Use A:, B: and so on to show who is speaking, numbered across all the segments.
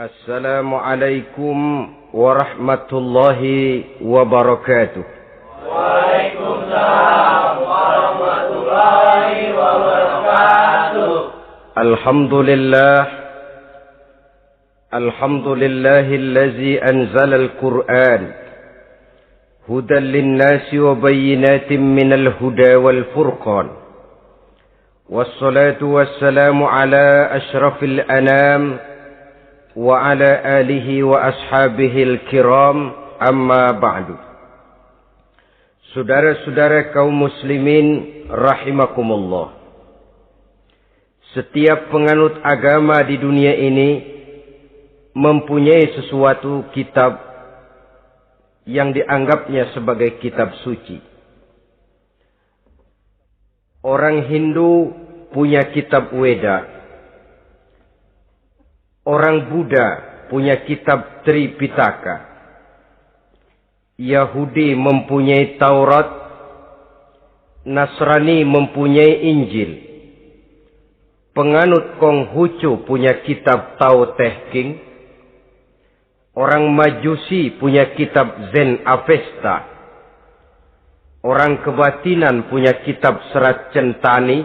A: Assalamualaikum warahmatullahi wabarakatuh.
B: Waalaikumsalam warahmatullahi wabarakatuh.
A: Alhamdulillahillazi anzala al-Qur'an hudan linnasi wa bayyinatin minal huda wal furqan. Wassalatu wassalamu ala asyrafil anam wa ala alihi wa ashabihil kiram, amma ba'du. Saudara-saudara kaum muslimin rahimakumullah. Setiap penganut agama di dunia ini mempunyai sesuatu kitab yang dianggapnya sebagai kitab suci. Orang Hindu punya kitab Weda. Orang Buddha punya kitab Tripitaka. Yahudi mempunyai Taurat. Nasrani mempunyai Injil. Penganut Konghucu punya kitab Tao Te Ching. Orang Majusi punya kitab Zen Avesta. Orang kebatinan punya kitab Serat Centani,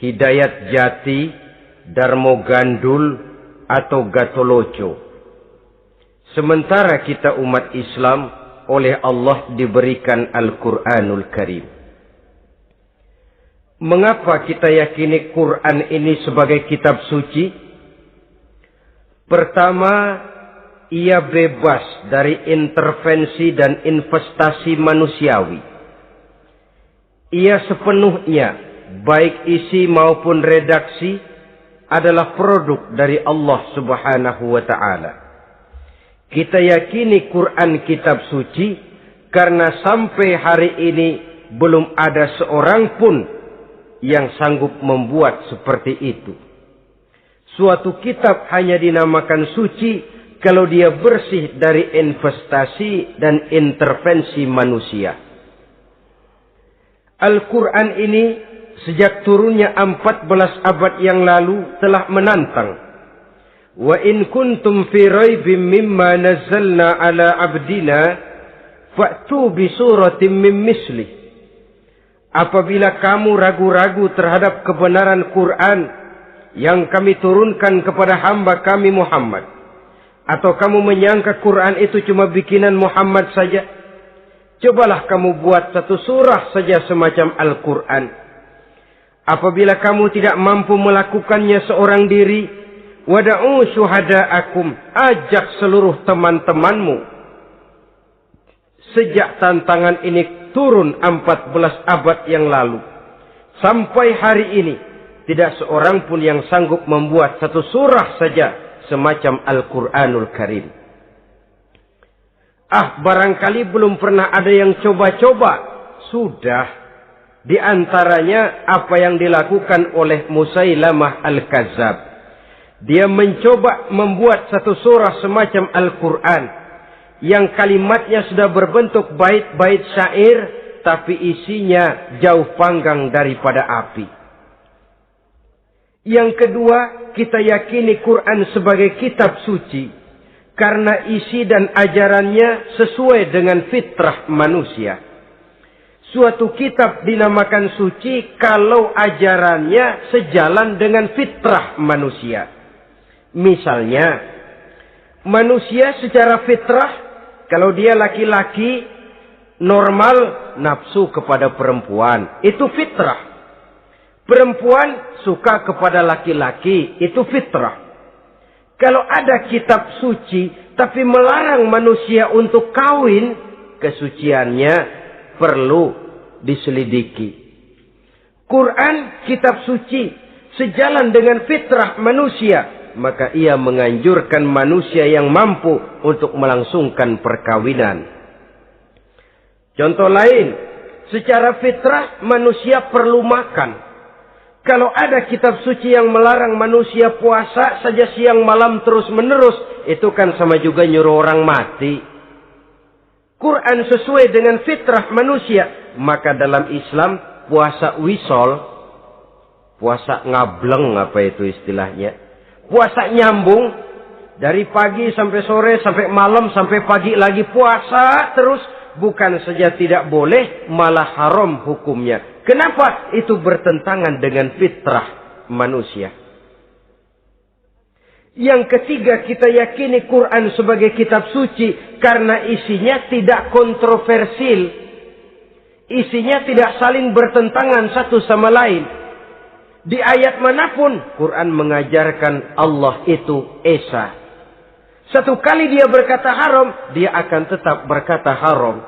A: Hidayat Jati, Darmo Gandul, atau Gatoloco. Sementara kita umat Islam oleh Allah diberikan Al-Quranul Karim. Mengapa kita yakini Quran ini sebagai kitab suci? Pertama, ia bebas dari intervensi dan investasi manusiawi. Ia sepenuhnya, baik isi maupun redaksi, adalah produk dari Allah Subhanahu wa ta'ala. Kita yakini Quran kitab suci karena sampai hari ini belum ada seorang pun yang sanggup membuat seperti itu. Suatu kitab hanya dinamakan suci kalau dia bersih dari investasi dan intervensi manusia. Al-Quran ini sejak turunnya 14 abad yang lalu telah menantang. Wa in kuntum fi raibim mimma nazzalna ala abdina fa'tu bi suratin min misli. Apabila kamu ragu-ragu terhadap kebenaran Quran yang kami turunkan kepada hamba kami Muhammad, atau kamu menyangka Quran itu cuma bikinan Muhammad saja, cobalah kamu buat satu surah saja semacam Al-Quran. Apabila kamu tidak mampu melakukannya seorang diri, wada'u syuhada'akum, ajak seluruh teman-temanmu. Sejak tantangan ini turun 14 abad yang lalu, sampai hari ini, tidak seorang pun yang sanggup membuat satu surah saja semacam Al-Quranul Karim. Barangkali belum pernah ada yang coba-coba. Sudah. Di antaranya apa yang dilakukan oleh Musailamah Al-Kazzab. Dia mencoba membuat satu surah semacam Al-Quran yang kalimatnya sudah berbentuk bait-bait syair, tapi isinya jauh panggang daripada api. Yang kedua, kita yakini Quran sebagai kitab suci karena isi dan ajarannya sesuai dengan fitrah manusia. Suatu kitab dinamakan suci kalau ajarannya sejalan dengan fitrah manusia. Misalnya, manusia secara fitrah, kalau dia laki-laki, normal nafsu kepada perempuan. Itu fitrah. Perempuan suka kepada laki-laki. Itu fitrah. Kalau ada kitab suci, tapi melarang manusia untuk kawin, kesuciannya perlu diselidiki. Quran kitab suci sejalan dengan fitrah manusia, maka ia menganjurkan manusia yang mampu untuk melangsungkan perkawinan. Contoh lain, secara fitrah manusia perlu makan. Kalau ada kitab suci yang melarang manusia puasa saja siang malam terus menerus, itu kan sama juga nyuruh orang mati. Quran sesuai dengan fitrah manusia. Maka dalam Islam puasa wisol, puasa ngableng apa itu istilahnya, puasa nyambung, Dari pagi sampai sore, sampai malam, sampai pagi lagi puasa terus. Bukan saja tidak boleh, malah haram hukumnya. Kenapa? Itu bertentangan dengan fitrah manusia. Yang ketiga, kita yakini Quran sebagai kitab suci karena isinya tidak kontroversial. Isinya tidak saling bertentangan satu sama lain. Di ayat manapun, Quran mengajarkan Allah itu Esa. Satu kali dia berkata haram, dia akan tetap berkata haram.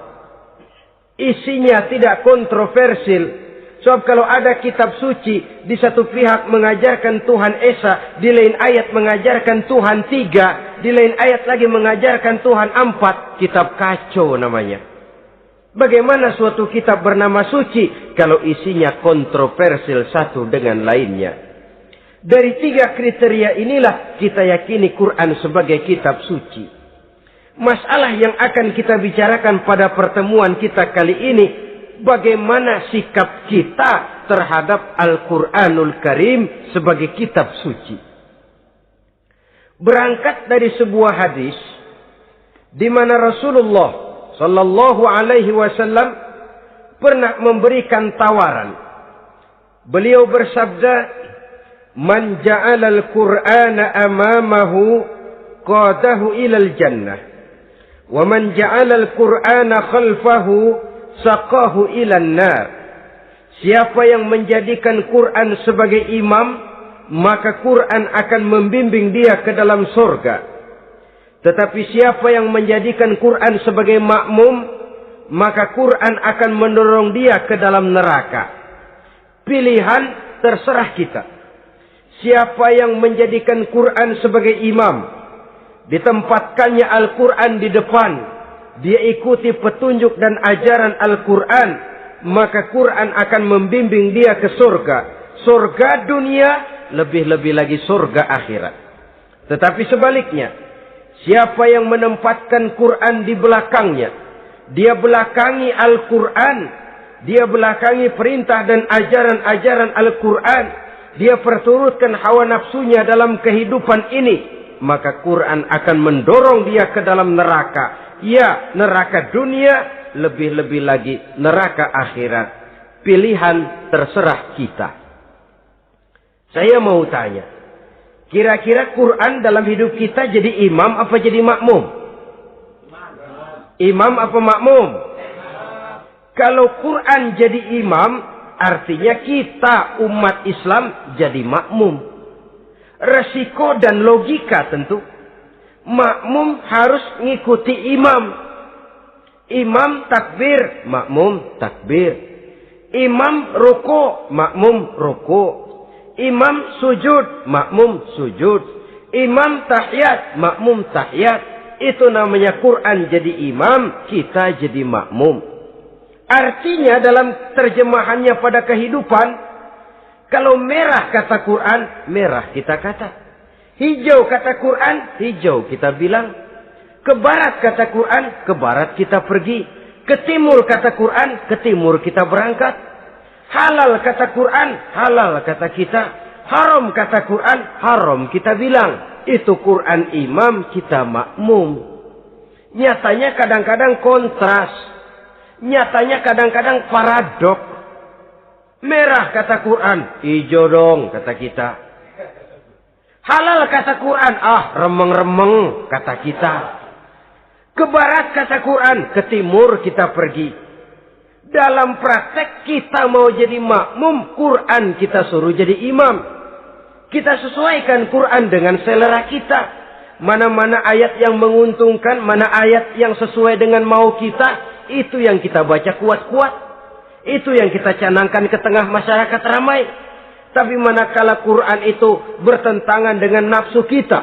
A: Isinya tidak kontroversial. Sebab kalau ada kitab suci, di satu pihak mengajarkan Tuhan Esa, di lain ayat mengajarkan Tuhan 3, di lain ayat lagi mengajarkan Tuhan 4, kitab kacau namanya. Bagaimana suatu kitab bernama suci kalau isinya kontroversial satu dengan lainnya? Dari 3 kriteria inilah kita yakini Quran sebagai kitab suci. Masalah yang akan kita bicarakan pada pertemuan kita kali ini, bagaimana sikap kita terhadap Al-Quranul Karim sebagai kitab suci. Berangkat dari sebuah hadis di mana Rasulullah Sallallahu Alaihi Wasallam pernah memberikan tawaran. Beliau bersabda, "Man ja'ala al-Qur'ana amamahu qadahu ilal jannah, wa man ja'ala al-Qur'ana khalfahu saqahu ilan nar." Siapa yang menjadikan Quran sebagai imam, maka Quran akan membimbing dia ke dalam surga. Tetapi siapa yang menjadikan Quran sebagai makmum, maka Quran akan mendorong dia ke dalam neraka. Pilihan terserah kita. Siapa yang menjadikan Quran sebagai imam, ditempatkannya Al-Quran di depan, dia ikuti petunjuk dan ajaran Al-Quran, maka Quran akan membimbing dia ke surga. Surga dunia, lebih-lebih lagi surga akhirat. Tetapi sebaliknya, siapa yang menempatkan Quran di belakangnya, dia belakangi Al-Quran, dia belakangi perintah dan ajaran-ajaran Al-Quran, dia perturutkan hawa nafsunya dalam kehidupan ini, maka Quran akan mendorong dia ke dalam neraka. Ya, neraka dunia, lebih-lebih lagi neraka akhirat. Pilihan terserah kita. Saya mau tanya, kira-kira Quran dalam hidup kita jadi imam apa jadi makmum? Imam apa makmum? Kalau Quran jadi imam, artinya kita umat Islam jadi makmum. Resiko dan logika tentu. Makmum harus ngikuti imam. Imam takbir, makmum takbir. Imam ruku, makmum ruku. Imam sujud, makmum sujud. Imam tahiyat, makmum tahiyat. Itu namanya Quran jadi imam, kita jadi makmum. Artinya dalam terjemahannya pada kehidupan, kalau merah kata Quran, merah kita kata. Hijau kata Quran, hijau kita bilang. Ke barat kata Quran, ke barat kita pergi. Ke timur kata Quran, ke timur kita berangkat. Halal kata Quran, halal kata kita. Haram kata Quran, haram kita bilang. Itu Quran imam, kita makmum. Nyatanya kadang-kadang kontras. Nyatanya kadang-kadang paradok. Merah kata Quran, hijau dong kata kita. Halal kata Quran, remeng-remeng kata kita. Ke barat kata Quran, ke timur kita pergi. Dalam praktek kita mau jadi makmum, Quran kita suruh jadi imam. Kita sesuaikan Quran dengan selera kita. Mana-mana ayat yang menguntungkan, mana ayat yang sesuai dengan mau kita, itu yang kita baca kuat-kuat. Itu yang kita canangkan ke tengah masyarakat ramai. Tapi manakala Quran itu bertentangan dengan nafsu kita,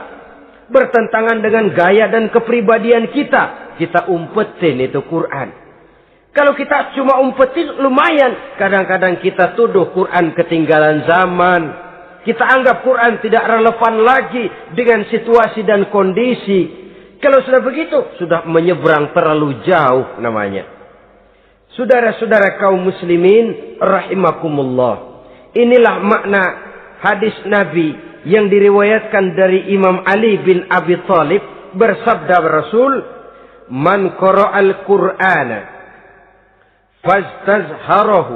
A: bertentangan dengan gaya dan kepribadian kita, kita umpetin itu Quran. Kalau kita cuma umpetin lumayan, kadang-kadang kita tuduh Quran ketinggalan zaman. Kita anggap Quran tidak relevan lagi dengan situasi dan kondisi. Kalau sudah begitu, sudah menyeberang terlalu jauh namanya. Saudara-saudara kaum muslimin rahimakumullah. Inilah makna hadis Nabi yang diriwayatkan dari Imam Ali bin Abi Thalib, bersabda Rasul, "Man qara'al Qur'ana fastazharahu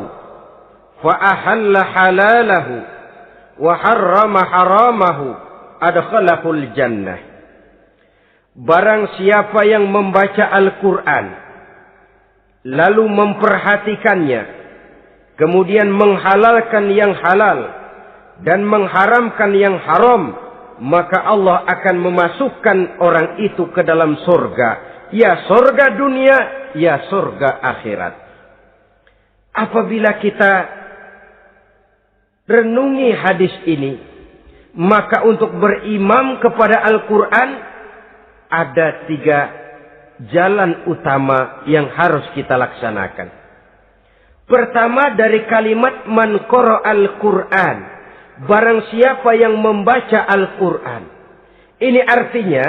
A: fa ahalla halalahu wa harrama haramahu adkhalahul jannah." Barang siapa yang membaca Al-Quran lalu memperhatikannya, kemudian menghalalkan yang halal dan mengharamkan yang haram, maka Allah akan memasukkan orang itu ke dalam surga. Ya surga dunia, ya surga akhirat. Apabila kita renungi hadis ini, maka untuk berimam kepada Al-Quran ada 3 jalan utama yang harus kita laksanakan. Pertama, dari kalimat man qara'al Qur'an, barang siapa yang membaca Al-Quran. Ini artinya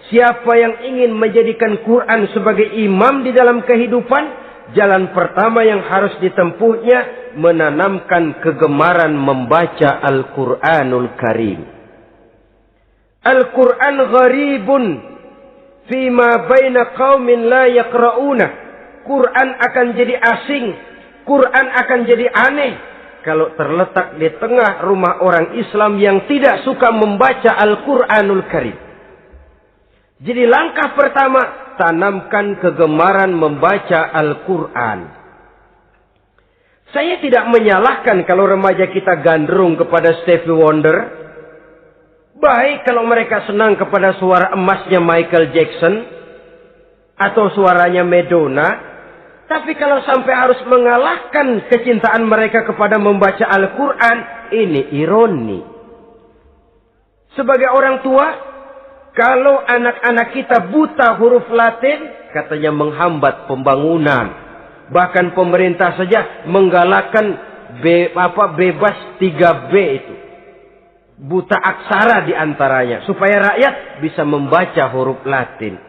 A: siapa yang ingin menjadikan Quran sebagai imam di dalam kehidupan, jalan pertama yang harus ditempuhnya menanamkan kegemaran membaca Al-Quranul Karim. Al-Quran gharibun fima baina qaumin la yaqra'una. Quran akan jadi asing, Quran akan jadi aneh kalau terletak di tengah rumah orang Islam yang tidak suka membaca Al-Quranul Karim. Jadi langkah pertama, tanamkan kegemaran membaca Al-Quran. Saya tidak menyalahkan kalau remaja kita gandrung kepada Stevie Wonder. Baik kalau mereka senang kepada suara emasnya Michael Jackson atau suaranya Madonna. Tapi kalau sampai harus mengalahkan kecintaan mereka kepada membaca Al-Quran, ini ironi. Sebagai orang tua, kalau anak-anak kita buta huruf Latin, katanya menghambat pembangunan. Bahkan pemerintah saja menggalakkan bebas 3B itu. Buta aksara diantaranya, supaya rakyat bisa membaca huruf Latin.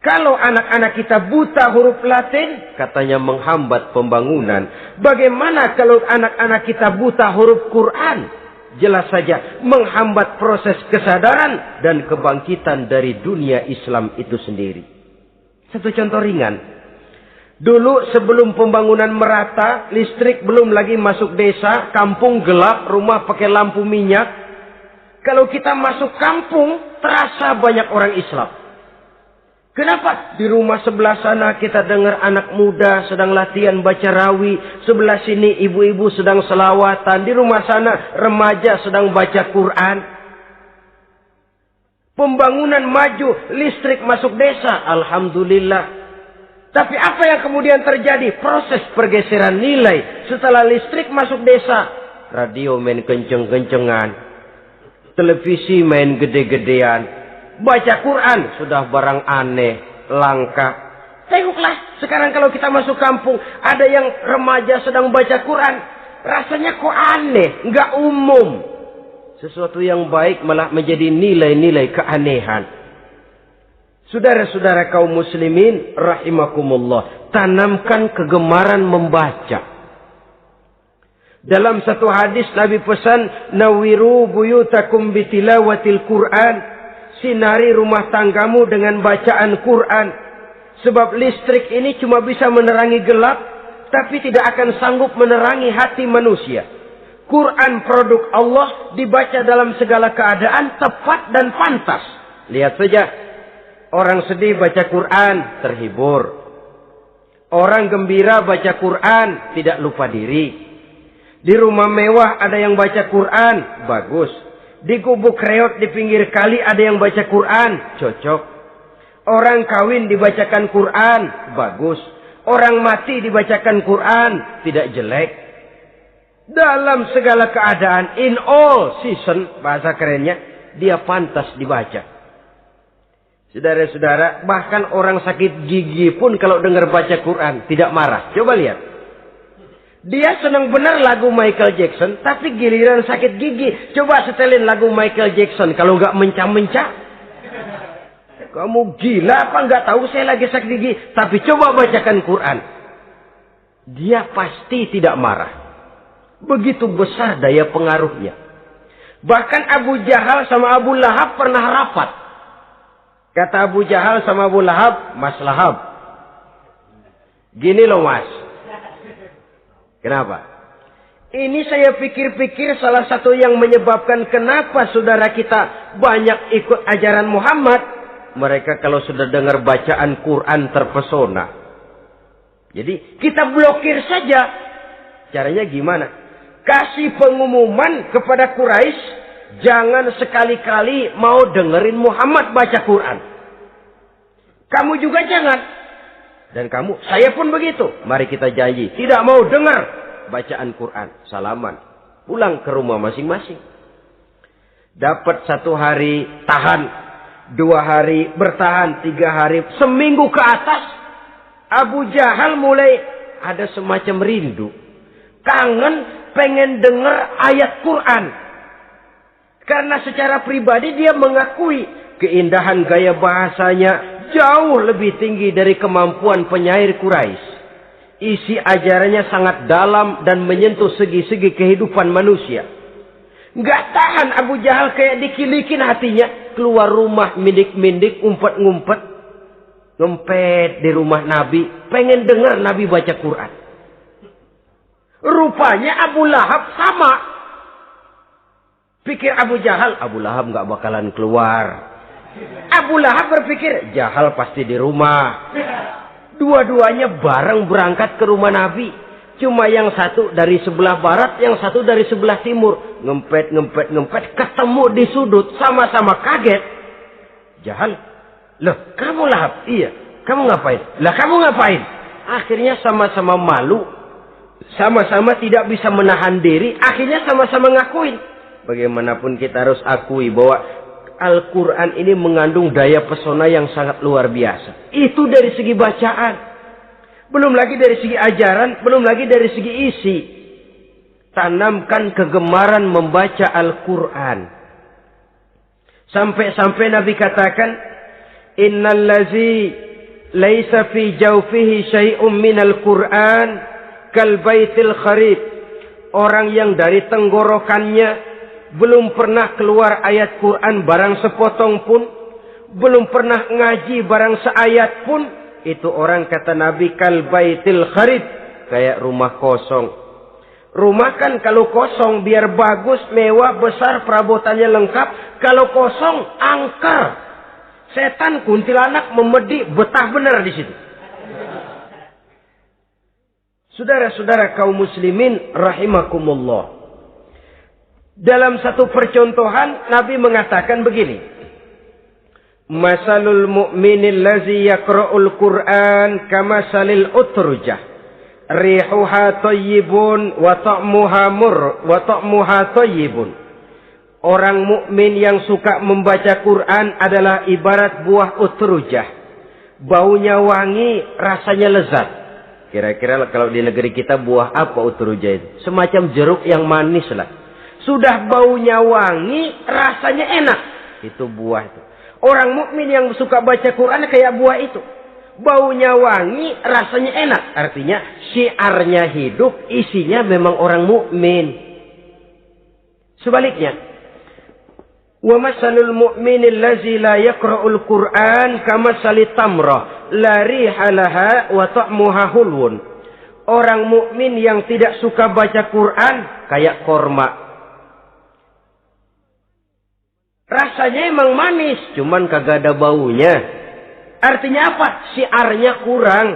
A: Kalau anak-anak kita buta huruf Latin, katanya menghambat pembangunan. Bagaimana kalau anak-anak kita buta huruf Quran? Jelas saja menghambat proses kesadaran dan kebangkitan dari dunia Islam itu sendiri. Satu contoh ringan. Dulu sebelum pembangunan merata, listrik belum lagi masuk desa, kampung gelap, rumah pakai lampu minyak. Kalau kita masuk kampung, terasa banyak orang Islam. Kenapa? Di rumah sebelah sana kita dengar anak muda sedang latihan baca rawi. Sebelah sini ibu-ibu sedang selawatan. Di rumah sana remaja sedang baca Quran. Pembangunan maju, listrik masuk desa. Alhamdulillah. Tapi apa yang kemudian terjadi? Proses pergeseran nilai. Setelah listrik masuk desa, radio main kenceng-kencengan. Televisi main gede-gedean. Baca Quran sudah barang aneh, langka. Tengoklah sekarang kalau kita masuk kampung, ada yang remaja sedang baca Quran. Rasanya kok aneh, nggak umum. Sesuatu yang baik malah menjadi nilai-nilai keanehan. Saudara-saudara kaum muslimin rahimakumullah, tanamkan kegemaran membaca. Dalam satu hadis Nabi pesan, nawiru buyutakum bitilawatil Quran. Sinari rumah tanggamu dengan bacaan Quran. Sebab listrik ini cuma bisa menerangi gelap, tapi tidak akan sanggup menerangi hati manusia. Quran produk Allah dibaca dalam segala keadaan, tepat dan pantas. Lihat saja, orang sedih baca Quran, terhibur. Orang gembira baca Quran, tidak lupa diri. Di rumah mewah ada yang baca Quran, bagus. Di gubuk reot di pinggir kali ada yang baca Quran, cocok. Orang kawin dibacakan Quran, bagus. Orang mati dibacakan Quran, tidak jelek. Dalam segala keadaan, in all season, bahasa kerennya, dia pantas dibaca. Saudara-saudara, bahkan orang sakit gigi pun kalau dengar baca Quran, tidak marah. Coba lihat. Dia senang benar lagu Michael Jackson, tapi giliran sakit gigi, coba setelin lagu Michael Jackson, kalau nggak mencah-mencah. Kamu gila apa nggak tahu saya lagi sakit gigi, tapi coba bacakan Quran. Dia pasti tidak marah. Begitu besar daya pengaruhnya. Bahkan Abu Jahal sama Abu Lahab pernah rapat. Kata Abu Jahal sama Abu Lahab, Mas Lahab, gini loh mas. Kenapa? Ini saya pikir-pikir salah satu yang menyebabkan kenapa saudara kita banyak ikut ajaran Muhammad. Mereka kalau sudah dengar bacaan Quran terpesona. Jadi kita blokir saja. Caranya gimana? Kasih pengumuman kepada Quraisy, jangan sekali-kali mau dengerin Muhammad baca Quran. Kamu juga jangan. Dan kamu, saya pun begitu. Mari kita janji, tidak mau dengar bacaan Quran. Salaman. Pulang ke rumah masing-masing. Dapat 1 hari tahan. 2 hari bertahan. 3 hari. Seminggu ke atas. Abu Jahal mulai ada semacam rindu. Kangen pengen dengar ayat Quran. Karena secara pribadi dia mengakui keindahan gaya bahasanya jauh lebih tinggi dari kemampuan penyair Quraisy. Isi ajarannya sangat dalam dan menyentuh segi-segi kehidupan manusia. Nggak tahan Abu Jahal kayak dikilikin hatinya. Keluar rumah mindik-mindik, ngumpet-ngumpet. Ngempet di rumah Nabi. Pengen dengar Nabi baca Quran. Rupanya Abu Lahab sama. Pikir Abu Jahal, Abu Lahab nggak bakalan keluar. Abu Lahab berpikir, Jahal pasti di rumah. Dua-duanya bareng berangkat ke rumah Nabi. Cuma yang satu dari sebelah barat, yang satu dari sebelah timur. Ngempet, ketemu di sudut, sama-sama kaget. Jahal, loh kamu Lahab? Iya, kamu ngapain? Lah kamu ngapain? Akhirnya sama-sama malu. Sama-sama tidak bisa menahan diri. Akhirnya sama-sama ngakuin. Bagaimanapun kita harus akui bahwa Al-Quran ini mengandung daya pesona yang sangat luar biasa. Itu dari segi bacaan. Belum lagi dari segi ajaran. Belum lagi dari segi isi. Tanamkan kegemaran membaca Al-Quran. Sampai-sampai Nabi katakan, Innallazi laisa fi jawfihi syai'um minal Quran kal baitil kharib. Orang yang dari tenggorokannya belum pernah keluar ayat Quran barang sepotong pun. Belum pernah ngaji barang seayat pun. Itu orang kata Nabi kal baitil kharib. Kayak rumah kosong. Rumah kan kalau kosong biar bagus, mewah, besar, perabotannya lengkap. Kalau kosong, angker. Setan, kuntilanak, memedi, betah benar di situ. Saudara-saudara kaum muslimin rahimakumullah. Dalam satu percontohan Nabi mengatakan begini. Masalul mu'minil lazi yaqra'ul Qur'an kamasalil utrujah. Rihuha thayyibun wa ta'muha thayyibun. Orang mukmin yang suka membaca Quran adalah ibarat buah utrujah. Baunya wangi, rasanya lezat. Kira-kira kalau di negeri kita buah apa utrujah itu? Semacam jeruk yang manis lah. Sudah baunya wangi, rasanya enak. Itu buah itu. Orang mukmin yang suka baca Quran kayak buah itu. Baunya wangi, rasanya enak. Artinya syiarnya hidup, isinya memang orang mukmin. Sebaliknya, wa masalul mu'minil lazi la yaqra'ul Qur'an kamasali tamrah la riha laha wa ta'muha hulwun. Orang mukmin yang tidak suka baca Quran kayak korma. Rasanya emang manis, cuman kagak ada baunya. Artinya apa? Syiarnya kurang.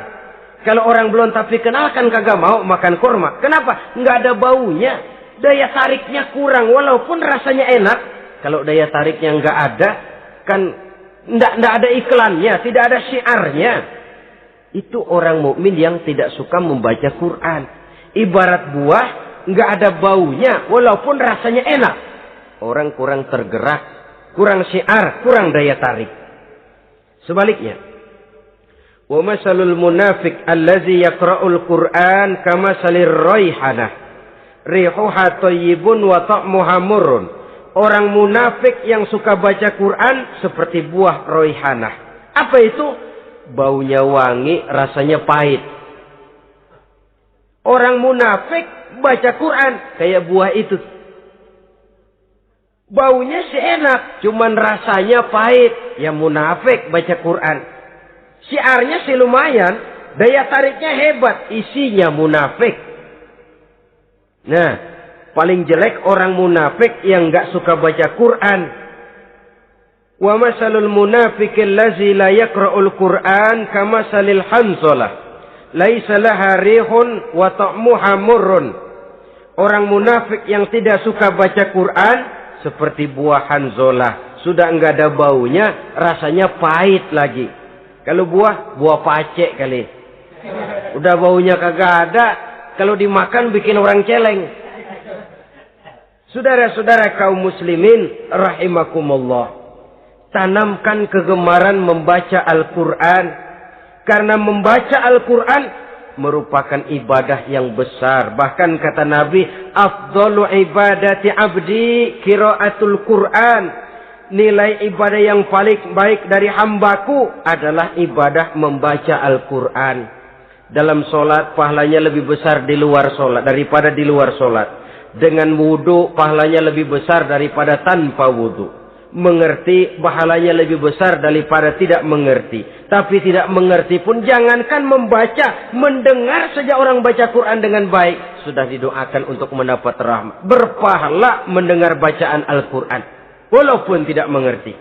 A: Kalau orang belum tapi kenal kan kagak mau makan korma. Kenapa? Nggak ada baunya. Daya tariknya kurang, walaupun rasanya enak. Kalau daya tariknya nggak ada, kan nggak ada iklannya, tidak ada syiarnya. Itu orang mukmin yang tidak suka membaca Quran. Ibarat buah, nggak ada baunya, walaupun rasanya enak. Orang kurang tergerak, kurang syiar, kurang daya tarik. Sebaliknya, wa masalul munafiq allazi yaqra'ul Qur'an kamasalir raihanah rihuha thayyibun wa ta'muha murrun. Orang munafik yang suka baca Quran seperti buah raihanah. Apa itu? Baunya wangi, rasanya pahit. Orang munafik baca Quran kayak buah itu. Baunya sih enak, cuman rasanya pahit. Ya munafik baca Quran. Syiarnya sih lumayan, daya tariknya hebat, isinya munafik. Nah, paling jelek orang munafik yang nggak suka baca Quran. Wa masalul munafiqil ladzi la yaqra'ul Qur'an kamasalil hanzalah laisa laha rihun wa ta'muha murrun. Orang munafik yang tidak suka baca Quran seperti buah hanzalah, sudah enggak ada baunya, rasanya pahit lagi. Kalau buah pacek kali. Udah baunya kagak ada, kalau dimakan bikin orang celeng. Saudara-saudara kaum muslimin rahimakumullah, tanamkan kegemaran membaca Al-Quran. Karena membaca Al-Quran merupakan ibadah yang besar. Bahkan kata Nabi, afdalu ibadati abdi qiraatul Quran. Nilai ibadah yang paling baik dari hambaku adalah ibadah membaca Al-Quran. Dalam solat pahalanya lebih besar di luar solat daripada di luar solat. Dengan wudu pahalanya lebih besar daripada tanpa wudu. Mengerti pahalanya lebih besar daripada tidak mengerti. Tapi tidak mengerti pun jangankan membaca, mendengar saja orang baca Quran dengan baik sudah didoakan untuk mendapat rahmat. Berpahala mendengar bacaan Al-Quran walaupun tidak mengerti.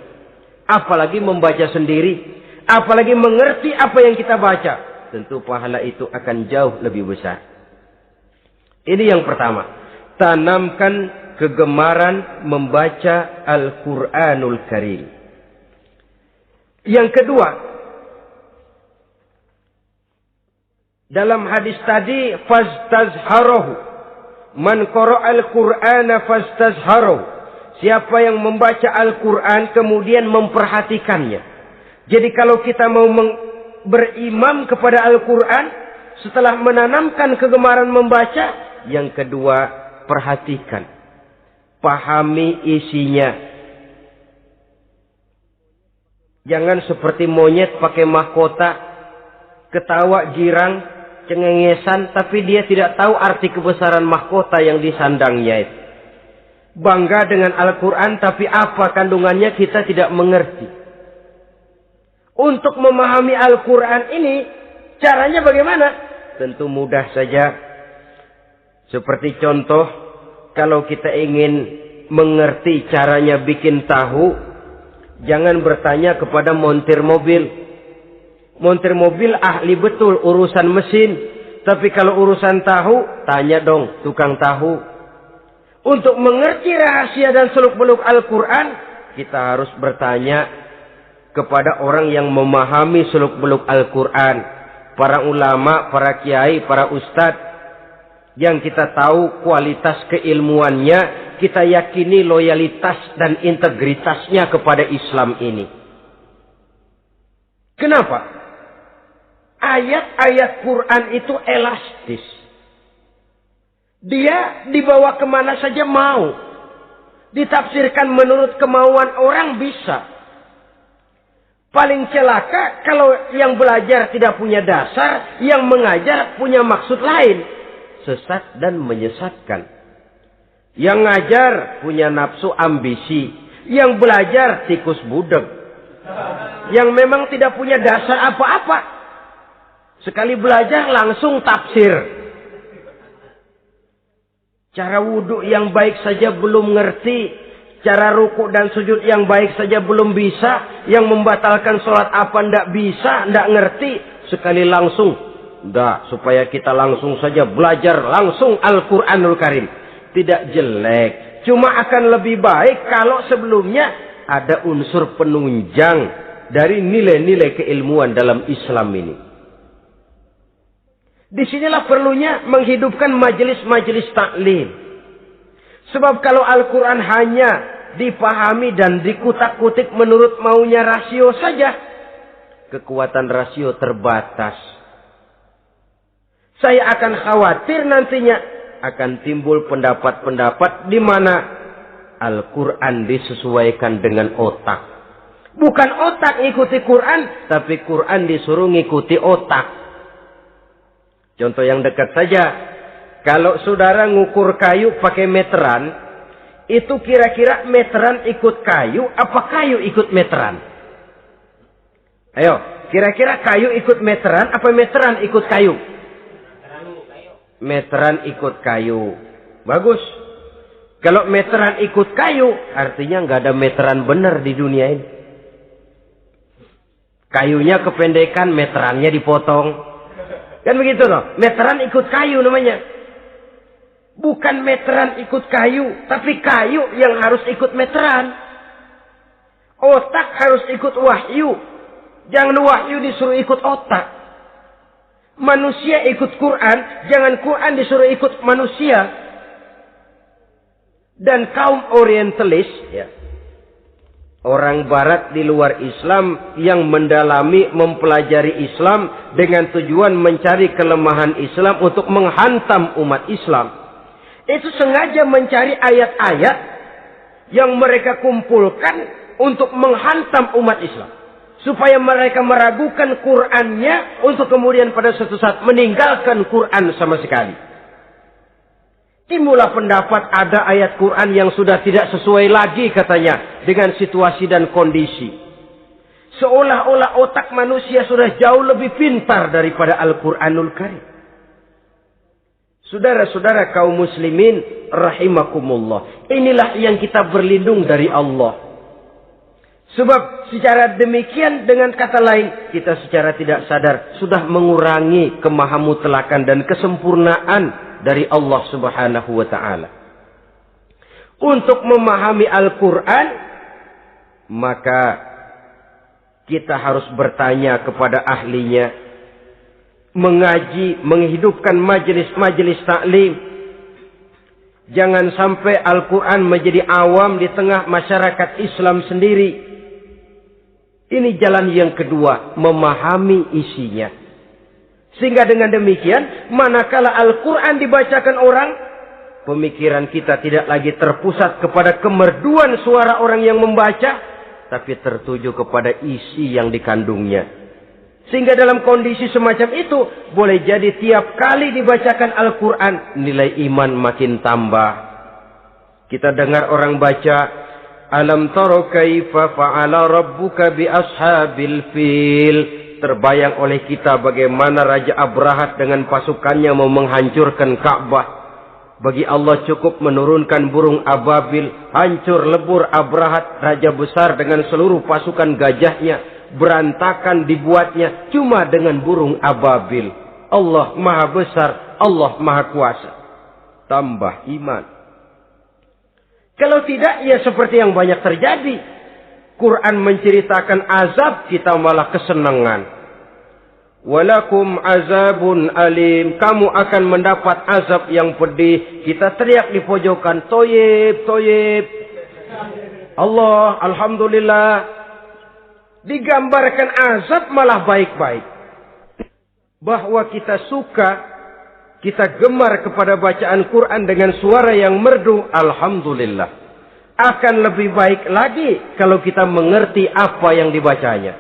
A: Apalagi membaca sendiri, apalagi mengerti apa yang kita baca, tentu pahala itu akan jauh lebih besar. Ini yang pertama. Tanamkan kegemaran membaca Al-Quranul Karim. Yang kedua, dalam hadis tadi, fastazharahu. Man qara'al Qur'ana fastazharahu. Siapa yang membaca Al-Quran kemudian memperhatikannya. Jadi kalau kita mau berimam kepada Al-Quran, setelah menanamkan kegemaran membaca, yang kedua, perhatikan. Pahami isinya. Jangan seperti monyet pakai mahkota, ketawa girang, cengengesan, tapi dia tidak tahu arti kebesaran mahkota yang disandangnya itu. Bangga dengan Al-Quran, tapi apa kandungannya kita tidak mengerti. Untuk memahami Al-Quran ini, caranya bagaimana? Tentu mudah saja. Seperti contoh, kalau kita ingin mengerti caranya bikin tahu, jangan bertanya kepada montir mobil. Montir mobil ahli betul urusan mesin. Tapi kalau urusan tahu, tanya dong tukang tahu. Untuk mengerti rahasia dan seluk-beluk Al-Quran, kita harus bertanya kepada orang yang memahami seluk-beluk Al-Quran. Para ulama, para kiai, para ustadz. Yang kita tahu kualitas keilmuannya, kita yakini loyalitas dan integritasnya kepada Islam ini. Kenapa? Ayat-ayat Quran itu elastis. Dia dibawa kemana saja mau. Ditafsirkan menurut kemauan orang bisa. Paling celaka kalau yang belajar tidak punya dasar, yang mengajar punya maksud lain. Sesat dan menyesatkan. Yang ngajar punya nafsu ambisi. Yang belajar tikus budeg. Yang memang tidak punya dasar apa-apa. Sekali belajar langsung tafsir. Cara wudhu yang baik saja belum ngerti. Cara ruku dan sujud yang baik saja belum bisa. Yang membatalkan sholat apa ndak bisa, ndak ngerti. Sekali langsung. Ndak, supaya kita langsung saja belajar langsung Al-Quranul Karim. Tidak jelek. Cuma akan lebih baik kalau sebelumnya ada unsur penunjang dari nilai-nilai keilmuan dalam Islam ini. Disinilah perlunya menghidupkan majelis-majelis taklim. Sebab kalau Al-Quran hanya dipahami dan dikutak-kutik menurut maunya rasio saja, kekuatan rasio terbatas. Saya akan khawatir nantinya akan timbul pendapat-pendapat di mana Al-Quran disesuaikan dengan otak. Bukan otak ngikuti Quran, tapi Quran disuruh ngikuti otak. Contoh yang dekat saja. Kalau saudara ngukur kayu pakai meteran, itu kira-kira meteran ikut kayu, apa kayu ikut meteran? Ayo, kira-kira kayu ikut meteran, apa meteran ikut kayu? Meteran ikut kayu. Bagus. Kalau meteran ikut kayu, artinya nggak ada meteran benar di dunia ini. Kayunya kependekan, meterannya dipotong. Kan begitu loh. Meteran ikut kayu namanya. Bukan meteran ikut kayu, tapi kayu yang harus ikut meteran. Otak harus ikut wahyu. Jangan wahyu disuruh ikut otak. Manusia ikut Quran, jangan Quran disuruh ikut manusia. Dan kaum orientalis, ya, orang barat di luar Islam yang mendalami, mempelajari Islam dengan tujuan mencari kelemahan Islam untuk menghantam umat Islam. Itu sengaja mencari ayat-ayat yang mereka kumpulkan untuk menghantam umat Islam. Supaya mereka meragukan Qur'annya untuk kemudian pada suatu saat meninggalkan Qur'an sama sekali. Timbullah pendapat ada ayat Quran yang sudah tidak sesuai lagi katanya dengan situasi dan kondisi. Seolah-olah otak manusia sudah jauh lebih pintar daripada Al-Quranul Karim. Saudara-saudara kaum muslimin rahimakumullah. Inilah yang kita berlindung dari Allah. Sebab secara demikian dengan kata lain kita secara tidak sadar sudah mengurangi kemahamutlakan dan kesempurnaan dari Allah Subhanahu wa ta'ala. Untuk memahami Al-Quran, maka kita harus bertanya kepada ahlinya, mengaji, menghidupkan majelis-majelis taklim. Jangan sampai Al-Quran menjadi awam di tengah masyarakat Islam sendiri. Ini jalan yang kedua, memahami isinya. Sehingga dengan demikian, manakala Al-Quran dibacakan orang, pemikiran kita tidak lagi terpusat kepada kemerduan suara orang yang membaca, tapi tertuju kepada isi yang dikandungnya. Sehingga dalam kondisi semacam itu, boleh jadi tiap kali dibacakan Al-Quran, nilai iman makin tambah. Kita dengar orang baca, Alam taro kaifa fa'ala rabbuka bi ashabil fil. Terbayang oleh kita bagaimana Raja Abrahat dengan pasukannya mau menghancurkan Ka'bah. Bagi Allah cukup menurunkan burung ababil. Hancur lebur Abrahat, raja besar dengan seluruh pasukan gajahnya. Berantakan dibuatnya cuma dengan burung ababil. Allah maha besar, Allah maha kuasa. Tambah iman. Kalau tidak, ya seperti yang banyak terjadi. Quran menceritakan azab, kita malah kesenangan. Walakum azabun alim. Kamu akan mendapat azab yang pedih. Kita teriak di pojokan, toyib, toyib. Allah, alhamdulillah. Digambarkan azab malah baik-baik. Bahwa kita suka, kita gemar kepada bacaan Quran dengan suara yang merdu, alhamdulillah. Akan lebih baik lagi kalau kita mengerti apa yang dibacanya.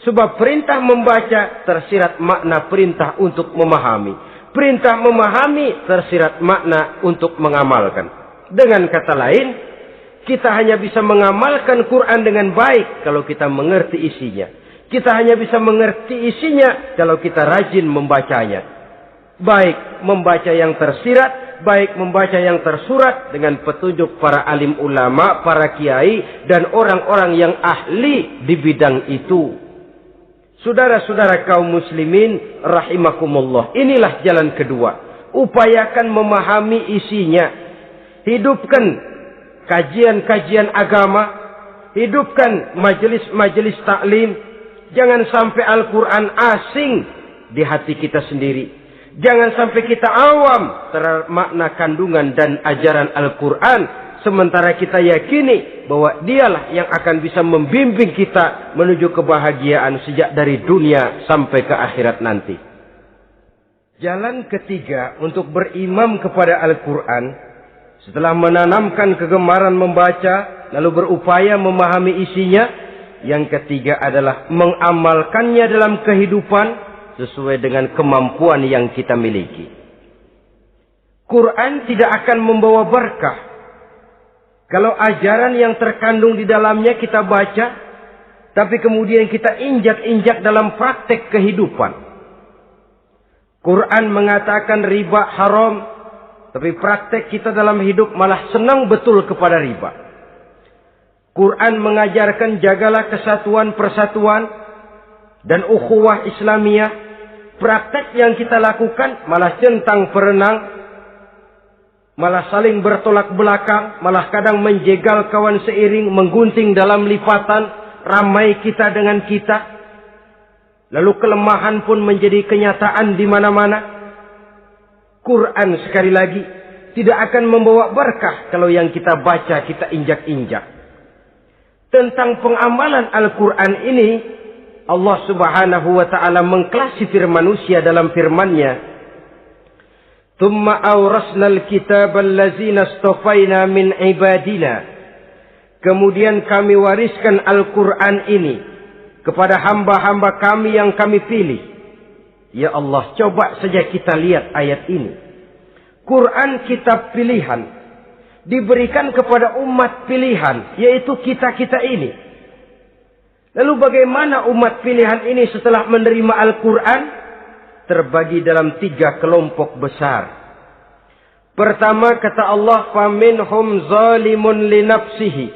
A: Sebab perintah membaca tersirat makna perintah untuk memahami. Perintah memahami tersirat makna untuk mengamalkan. Dengan kata lain, kita hanya bisa mengamalkan Quran dengan baik kalau kita mengerti isinya. Kita hanya bisa mengerti isinya kalau kita rajin membacanya. Baik membaca yang tersirat, baik membaca yang tersurat dengan petunjuk para alim ulama, para kiai, dan orang-orang yang ahli di bidang itu. Saudara-saudara kaum muslimin rahimakumullah. Inilah jalan kedua. Upayakan memahami isinya. Hidupkan kajian-kajian agama. Hidupkan majelis-majelis taklim. Jangan sampai Al-Quran asing di hati kita sendiri. Jangan sampai kita awam terhadap makna kandungan dan ajaran Al-Quran. Sementara kita yakini bahwa dialah yang akan bisa membimbing kita menuju kebahagiaan sejak dari dunia sampai ke akhirat nanti. Jalan ketiga untuk berimam kepada Al-Quran. Setelah menanamkan kegemaran membaca, lalu berupaya memahami isinya. Yang ketiga adalah mengamalkannya dalam kehidupan sesuai dengan kemampuan yang kita miliki. Quran tidak akan membawa berkah Kalau ajaran yang terkandung di dalamnya kita baca, tapi kemudian kita injak-injak dalam praktek kehidupan. Quran mengatakan riba haram, tapi praktek kita dalam hidup malah senang betul kepada riba. Quran mengajarkan jagalah kesatuan persatuan dan ukhuwah Islamiyah. Praktek yang kita lakukan malah centang perenang, malah saling bertolak belakang, malah kadang menjegal kawan seiring, menggunting dalam lipatan, ramai kita dengan kita. Lalu kelemahan pun menjadi kenyataan di mana-mana. Quran sekali lagi tidak akan membawa berkah kalau yang kita baca kita injak-injak. Tentang pengamalan Al-Quran ini, Allah Subhanahu wa ta'ala mengklasifikasi manusia dalam firman-Nya. Thumma awrasnal kitab allazina astafaina min ibadina. Kemudian kami wariskan Al-Quran ini kepada hamba-hamba kami yang kami pilih. Ya Allah, coba saja kita lihat ayat ini. Quran kitab pilihan, diberikan kepada umat pilihan, yaitu kita-kita ini. Lalu bagaimana umat pilihan ini setelah menerima Al-Quran? Terbagi dalam 3 kelompok besar. Pertama kata Allah, faminhum zalimun li nafsihi.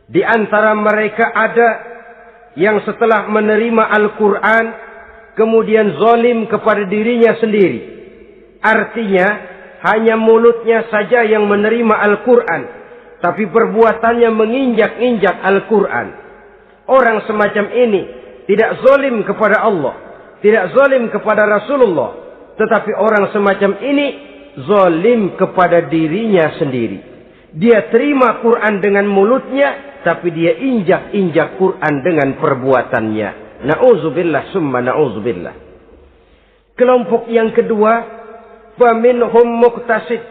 A: Di antara mereka ada yang setelah menerima Al-Quran kemudian zalim kepada dirinya sendiri. Artinya hanya mulutnya saja yang menerima Al-Quran, tapi perbuatannya menginjak-injak Al-Quran. Orang semacam ini tidak zalim kepada Allah, tidak zalim kepada Rasulullah, tetapi orang semacam ini zalim kepada dirinya sendiri. Dia terima Quran dengan mulutnya, tapi dia injak-injak Quran dengan perbuatannya. Na'udzubillah summa na'udzubillah. Kelompok yang kedua, faminhum muqtasid.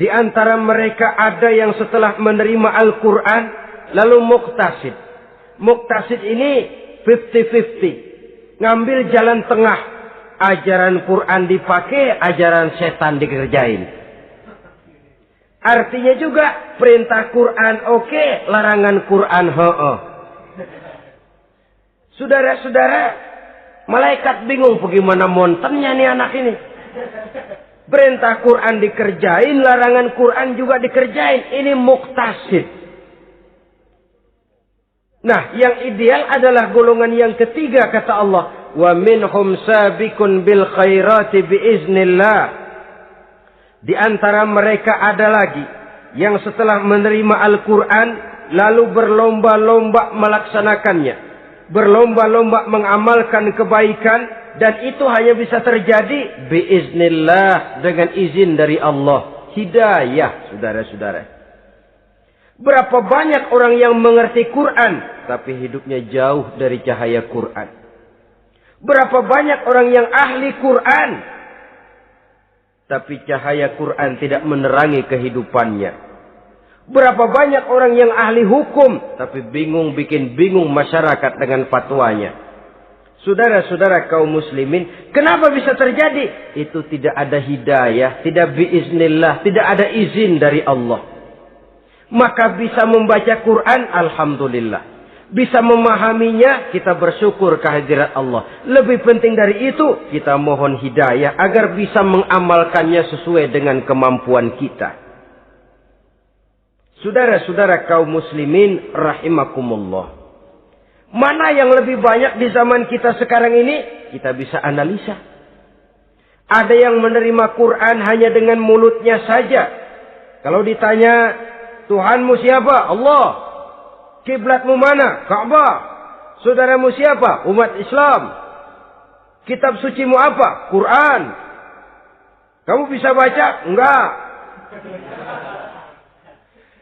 A: Di antara mereka ada yang setelah menerima Al-Quran lalu muqtasid. Muqtasid ini 50-50. Ngambil jalan tengah. Ajaran Quran dipakai, ajaran setan dikerjain. Artinya juga perintah Quran oke, larangan Quran heeh. Saudara-saudara, malaikat bingung bagaimana montennya nih anak ini. Perintah Quran dikerjain, larangan Quran juga dikerjain. Ini muqtasid. Nah, yang ideal adalah golongan yang ketiga kata Allah, wa minhum sabiqun bil khairati biiznillah. Di antara mereka ada lagi yang setelah menerima Al-Quran lalu berlomba-lomba melaksanakannya, berlomba-lomba mengamalkan kebaikan, dan itu hanya bisa terjadi biiznillah, dengan izin dari Allah. Hidayah, saudara-saudara. Berapa banyak orang yang mengerti Quran tapi hidupnya jauh dari cahaya Quran. Berapa banyak orang yang ahli Quran tapi cahaya Quran tidak menerangi kehidupannya. Berapa banyak orang yang ahli hukum tapi bikin bingung masyarakat dengan fatwanya. Saudara-saudara kaum muslimin, kenapa bisa terjadi? Itu tidak ada hidayah, tidak biiznillah, tidak ada izin dari Allah. Maka bisa membaca Quran, alhamdulillah. Bisa memahaminya, kita bersyukur kehadirat Allah. Lebih penting dari itu, kita mohon hidayah agar bisa mengamalkannya sesuai dengan kemampuan kita. Saudara-saudara kaum muslimin rahimakumullah. Mana yang lebih banyak di zaman kita sekarang ini? Kita bisa analisa. Ada yang menerima Quran hanya dengan mulutnya saja. Kalau ditanya, Tuhanmu siapa? Allah. Kiblatmu mana? Ka'bah. Saudaramu siapa? Umat Islam. Kitab sucimu apa? Quran. Kamu bisa baca? Enggak.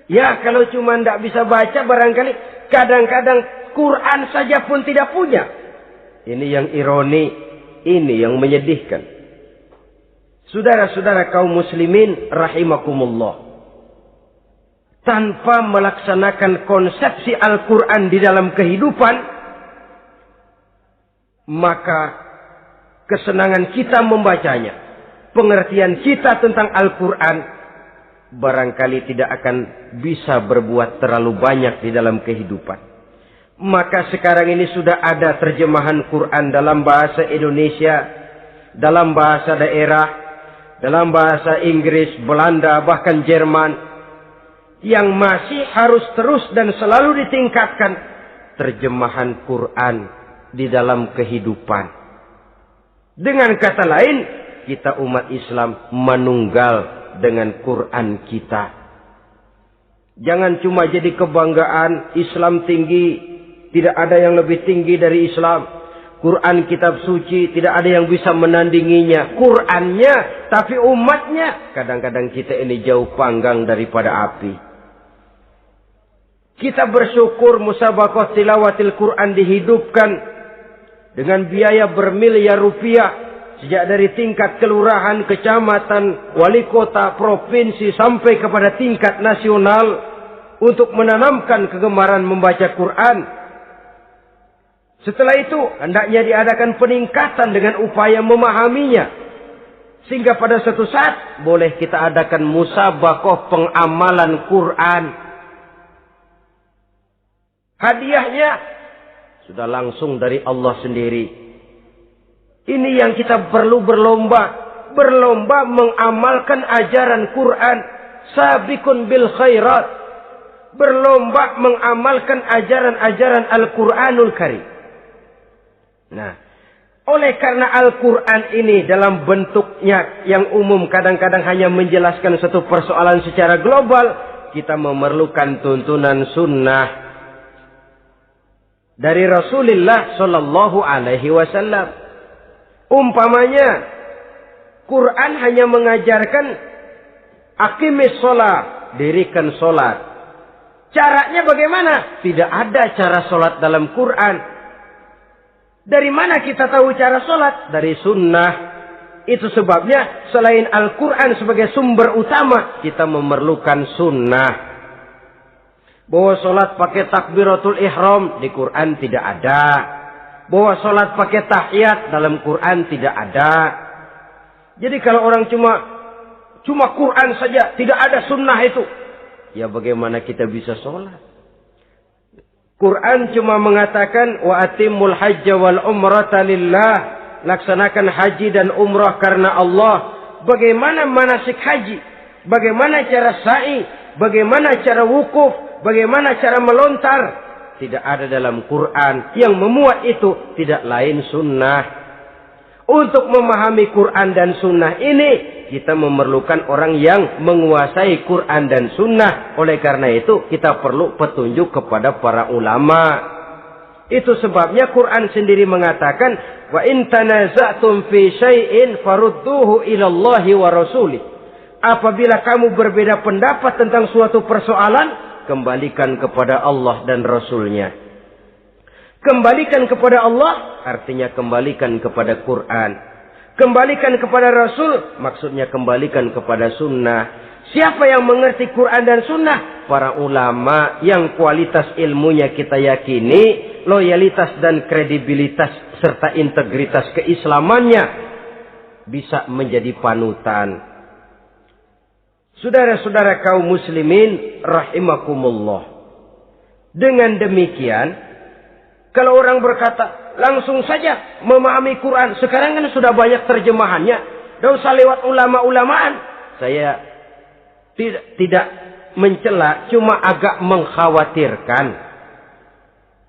A: Ya, kalau cuma tidak bisa baca, barangkali kadang-kadang Quran saja pun tidak punya. Ini yang ironi, ini yang menyedihkan. Saudara-saudara kaum muslimin rahimakumullah. Tanpa melaksanakan konsepsi Al-Quran di dalam kehidupan, maka kesenangan kita membacanya, pengertian kita tentang Al-Quran barangkali tidak akan bisa berbuat terlalu banyak di dalam kehidupan. Maka sekarang ini sudah ada terjemahan Quran dalam bahasa Indonesia, dalam bahasa daerah, dalam bahasa Inggris, Belanda, bahkan Jerman, yang masih harus terus dan selalu ditingkatkan terjemahan Quran di dalam kehidupan. Dengan kata lain, kita umat Islam menunggal dengan Quran kita. Jangan cuma jadi kebanggaan Islam tinggi, tidak ada yang lebih tinggi dari Islam. Quran kitab suci, tidak ada yang bisa menandinginya. Qurannya, tapi umatnya, kadang-kadang kita ini jauh panggang daripada api. Kita bersyukur musabaqah tilawatil Quran dihidupkan dengan biaya bermiliar rupiah. Sejak dari tingkat kelurahan, kecamatan, wali kota, provinsi, sampai kepada tingkat nasional. Untuk menanamkan kegemaran membaca Quran. Setelah itu, hendaknya diadakan peningkatan dengan upaya memahaminya. Sehingga pada suatu saat, boleh kita adakan musabaqah pengamalan Quran. Hadiahnya, sudah langsung dari Allah sendiri. Ini yang kita perlu berlomba. Berlomba mengamalkan ajaran Quran. Sabiqun bil khairat. Berlomba mengamalkan ajaran-ajaran Al-Quranul Karim. Nah, oleh karena Al-Quran ini dalam bentuknya yang umum kadang-kadang hanya menjelaskan satu persoalan secara global, kita memerlukan tuntunan sunnah dari Rasulullah Sallallahu Alaihi Wasallam. Umpamanya, Quran hanya mengajarkan aqimis sholat, dirikan sholat. Caranya bagaimana? Tidak ada cara sholat dalam Quran. Dari mana kita tahu cara sholat? Dari sunnah. Itu sebabnya selain Al-Quran sebagai sumber utama, kita memerlukan sunnah. Bahwa sholat pakai takbiratul ihram di Quran tidak ada. Bahwa sholat pakai tahiyat dalam Quran tidak ada. Jadi kalau orang cuma Quran saja, tidak ada sunnah itu, ya bagaimana kita bisa sholat? Quran cuma mengatakan wa atimul hajja wal umrata lillah, laksanakan haji dan umrah karena Allah. Bagaimana manasik haji? Bagaimana cara sa'i? Bagaimana cara wukuf? Bagaimana cara melontar? Tidak ada dalam Quran. Yang memuat itu tidak lain sunnah. Untuk memahami Quran dan sunnah ini, kita memerlukan orang yang menguasai Quran dan sunnah. Oleh karena itu, kita perlu petunjuk kepada para ulama. Itu sebabnya Quran sendiri mengatakan, wa in tanaza'tum fi syai'in farudduhu ilallahi wa rasulih. Apabila kamu berbeda pendapat tentang suatu persoalan, kembalikan kepada Allah dan Rasulnya. Kembalikan kepada Allah artinya kembalikan kepada Quran. Kembalikan kepada Rasul maksudnya kembalikan kepada sunnah. Siapa yang mengerti Quran dan sunnah? Para ulama yang kualitas ilmunya kita yakini, loyalitas dan kredibilitas serta integritas keislamannya bisa menjadi panutan. Saudara-saudara kaum muslimin rahimakumullah. Dengan demikian, kalau orang berkata langsung saja memahami Quran, sekarang kan sudah banyak terjemahannya, tidak usah lewat ulama-ulamaan. Saya tidak mencela, cuma agak mengkhawatirkan.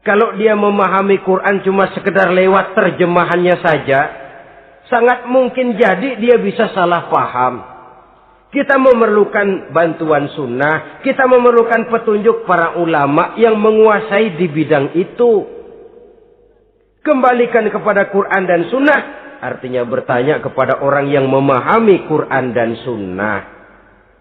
A: Kalau dia memahami Quran cuma sekedar lewat terjemahannya saja, sangat mungkin jadi dia bisa salah paham. Kita memerlukan bantuan sunnah. Kita memerlukan petunjuk para ulama yang menguasai di bidang itu. Kembalikan kepada Quran dan sunnah. Artinya bertanya kepada orang yang memahami Quran dan sunnah.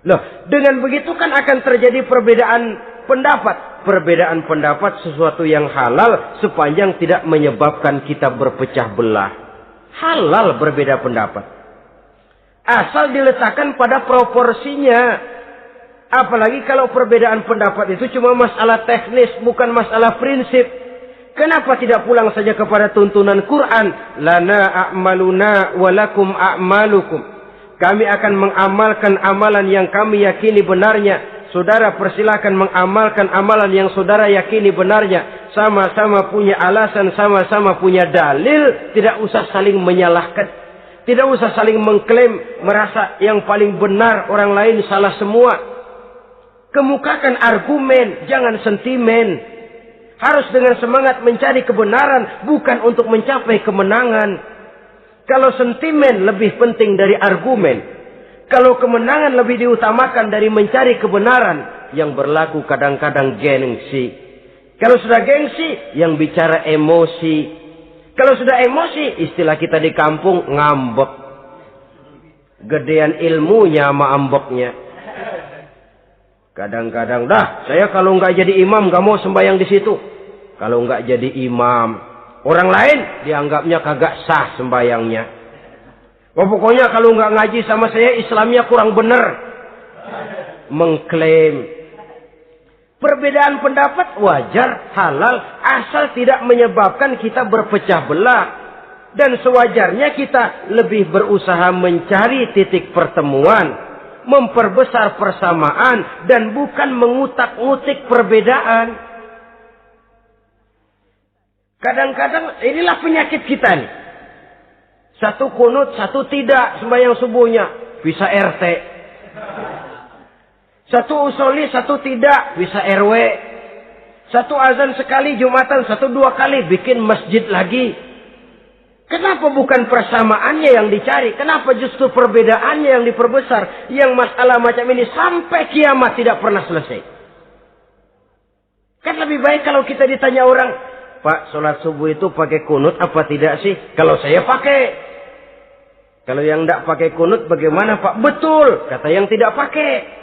A: Loh, dengan begitu kan akan terjadi perbedaan pendapat. Perbedaan pendapat sesuatu yang halal sepanjang tidak menyebabkan kita berpecah belah. Halal berbeda pendapat. Asal diletakkan pada proporsinya. Apalagi kalau perbedaan pendapat itu cuma masalah teknis, bukan masalah prinsip. Kenapa tidak pulang saja kepada tuntunan Quran? Lana a'maluna walakum a'malukum. Kami akan mengamalkan amalan yang kami yakini benarnya. Saudara persilakan mengamalkan amalan yang saudara yakini benarnya. Sama-sama punya alasan, sama-sama punya dalil. Tidak usah saling menyalahkan. Tidak usah saling mengklaim merasa yang paling benar, orang lain salah semua. Kemukakan argumen, jangan sentimen. Harus dengan semangat mencari kebenaran, bukan untuk mencapai kemenangan. Kalau sentimen lebih penting dari argumen, kalau kemenangan lebih diutamakan dari mencari kebenaran, yang berlaku kadang-kadang gengsi. Kalau sudah gengsi, yang bicara emosi. Kalau sudah emosi, istilah kita di kampung, ngambek. Gedean ilmunya sama ambeknya. Kadang-kadang, dah, saya kalau nggak jadi imam, nggak mau sembahyang di situ. Kalau nggak jadi imam, orang lain dianggapnya kagak sah sembayangnya. Oh, pokoknya kalau nggak ngaji sama saya, Islamnya kurang benar. Mengklaim. Perbedaan pendapat wajar, halal, asal tidak menyebabkan kita berpecah belah. Dan sewajarnya kita lebih berusaha mencari titik pertemuan, memperbesar persamaan, dan bukan mengutak-ngutik perbedaan. Kadang-kadang inilah penyakit kita nih. Satu kunut, satu tidak sembahyang subuhnya. Bisa RT. Satu usoli, satu tidak. Bisa RW. Satu azan sekali Jumatan, satu dua kali bikin masjid lagi. Kenapa bukan persamaannya yang dicari? Kenapa justru perbedaannya yang diperbesar? Yang masalah macam ini sampai kiamat tidak pernah selesai. Kan lebih baik kalau kita ditanya orang, Pak, sholat subuh itu pakai kunut apa tidak sih? Kalau saya pakai. Kalau yang tidak pakai kunut bagaimana Pak? Betul, kata yang tidak pakai.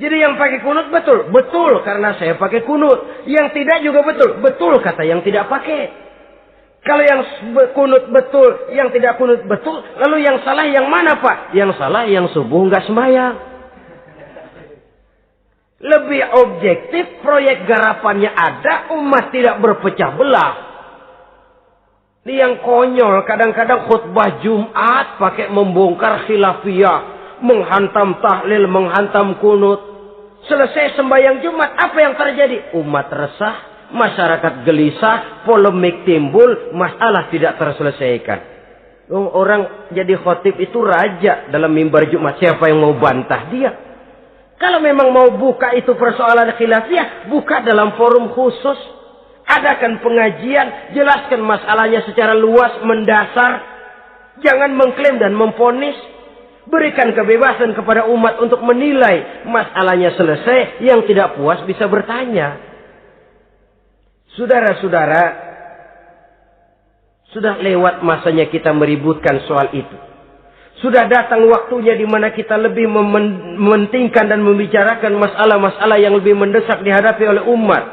A: Jadi yang pakai kunut betul. Betul, karena saya pakai kunut. Yang tidak juga betul. Betul, kata yang tidak pakai. Kalau yang kunut betul, yang tidak kunut betul. Lalu yang salah yang mana Pak? Yang salah yang subuh nggak sembahyang. Lebih objektif, proyek garapannya ada, umat tidak berpecah belah. Ini yang konyol, kadang-kadang khutbah Jumat pakai membongkar khilafiyah, menghantam tahlil, menghantam kunut. Selesai sembahyang Jumat, apa yang terjadi? Umat resah, masyarakat gelisah, polemik timbul, masalah tidak terselesaikan. Orang jadi khotib itu raja dalam mimbar Jumat, siapa yang mau bantah dia? Kalau memang mau buka itu persoalan khilafiyah, buka dalam forum khusus. Adakan pengajian, jelaskan masalahnya secara luas, mendasar. Jangan mengklaim dan memponis. Berikan kebebasan kepada umat untuk menilai masalahnya selesai. Yang tidak puas bisa bertanya. Saudara-saudara, sudah lewat masanya kita meributkan soal itu. Sudah datang waktunya di mana kita lebih mementingkan dan membicarakan masalah-masalah yang lebih mendesak dihadapi oleh umat.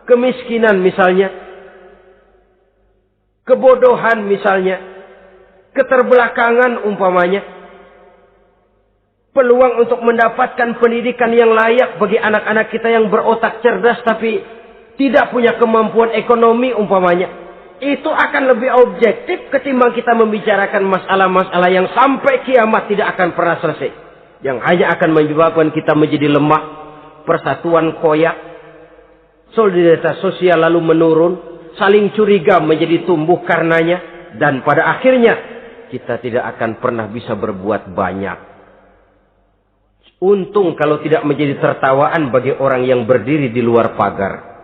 A: Kemiskinan misalnya. Kebodohan misalnya. Keterbelakangan umpamanya. Peluang untuk mendapatkan pendidikan yang layak bagi anak-anak kita yang berotak cerdas tapi tidak punya kemampuan ekonomi umpamanya. Itu akan lebih objektif ketimbang kita membicarakan masalah-masalah yang sampai kiamat tidak akan pernah selesai. Yang hanya akan menyebabkan kita menjadi lemah. Persatuan koyak. Solidaritas sosial lalu menurun. Saling curiga menjadi tumbuh karenanya. Dan pada akhirnya kita tidak akan pernah bisa berbuat banyak. Untung kalau tidak menjadi tertawaan bagi orang yang berdiri di luar pagar.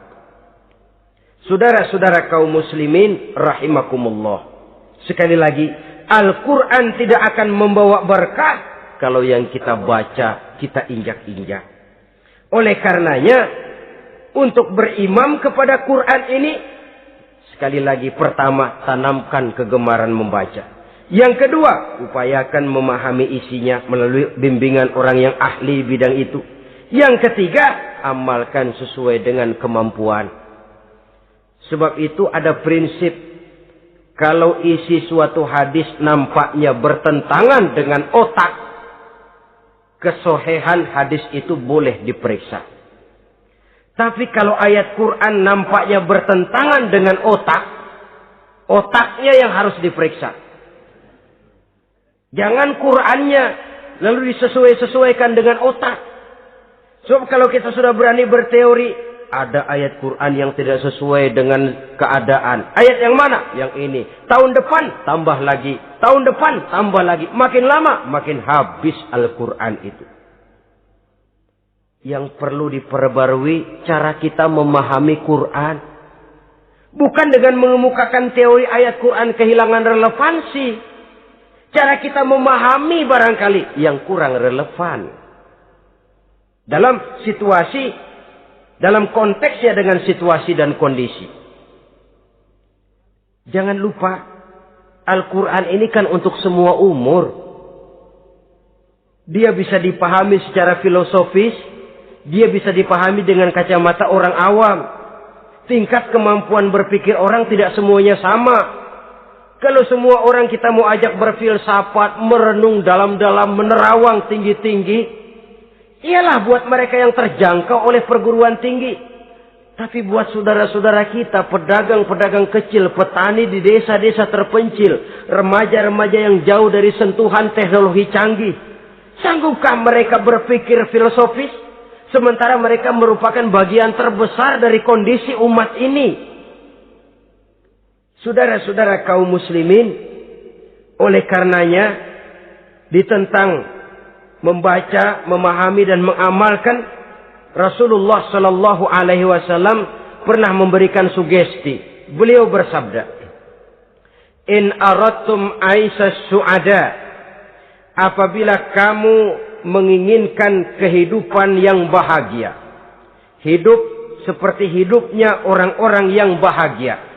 A: Saudara-saudara kaum muslimin rahimakumullah. Sekali lagi, Al-Quran tidak akan membawa berkah kalau yang kita baca, kita injak-injak. Oleh karenanya, untuk berimam kepada Quran ini, sekali lagi pertama, tanamkan kegemaran membaca. Yang kedua, upayakan memahami isinya melalui bimbingan orang yang ahli bidang itu. Yang ketiga, amalkan sesuai dengan kemampuan. Sebab itu ada prinsip, kalau isi suatu hadis nampaknya bertentangan dengan otak, kesohihan hadis itu boleh diperiksa. Tapi kalau ayat Quran nampaknya bertentangan dengan otak, otaknya yang harus diperiksa. Jangan Qur'annya lalu disesuaikan dengan otak. Sebab kalau kita sudah berani berteori, ada ayat Quran yang tidak sesuai dengan keadaan. Ayat yang mana? Yang ini. Tahun depan tambah lagi. Tahun depan tambah lagi. Makin lama makin habis Al-Quran itu. Yang perlu diperbarui cara kita memahami Quran. Bukan dengan mengemukakan teori ayat Quran kehilangan relevansi. Cara kita memahami barangkali yang kurang relevan. Dalam situasi, dalam konteksnya dengan situasi dan kondisi. Jangan lupa, Al-Quran ini kan untuk semua umur. Dia bisa dipahami secara filosofis. Dia bisa dipahami dengan kacamata orang awam. Tingkat kemampuan berpikir orang tidak semuanya sama. Kalau semua orang kita mau ajak berfilsafat, merenung dalam-dalam, menerawang tinggi-tinggi, ialah buat mereka yang terjangkau oleh perguruan tinggi. Tapi buat saudara-saudara kita, pedagang-pedagang kecil, petani di desa-desa terpencil, remaja-remaja yang jauh dari sentuhan teknologi canggih, sanggupkah mereka berpikir filosofis? Sementara mereka merupakan bagian terbesar dari kondisi umat ini. Saudara-saudara kaum muslimin, oleh karenanya ditentang membaca, memahami dan mengamalkan, Rasulullah Sallallahu Alaihi Wasallam pernah memberikan sugesti. Beliau bersabda, "In aradtum aisas su'ada," apabila kamu menginginkan kehidupan yang bahagia, hidup seperti hidupnya orang-orang yang bahagia.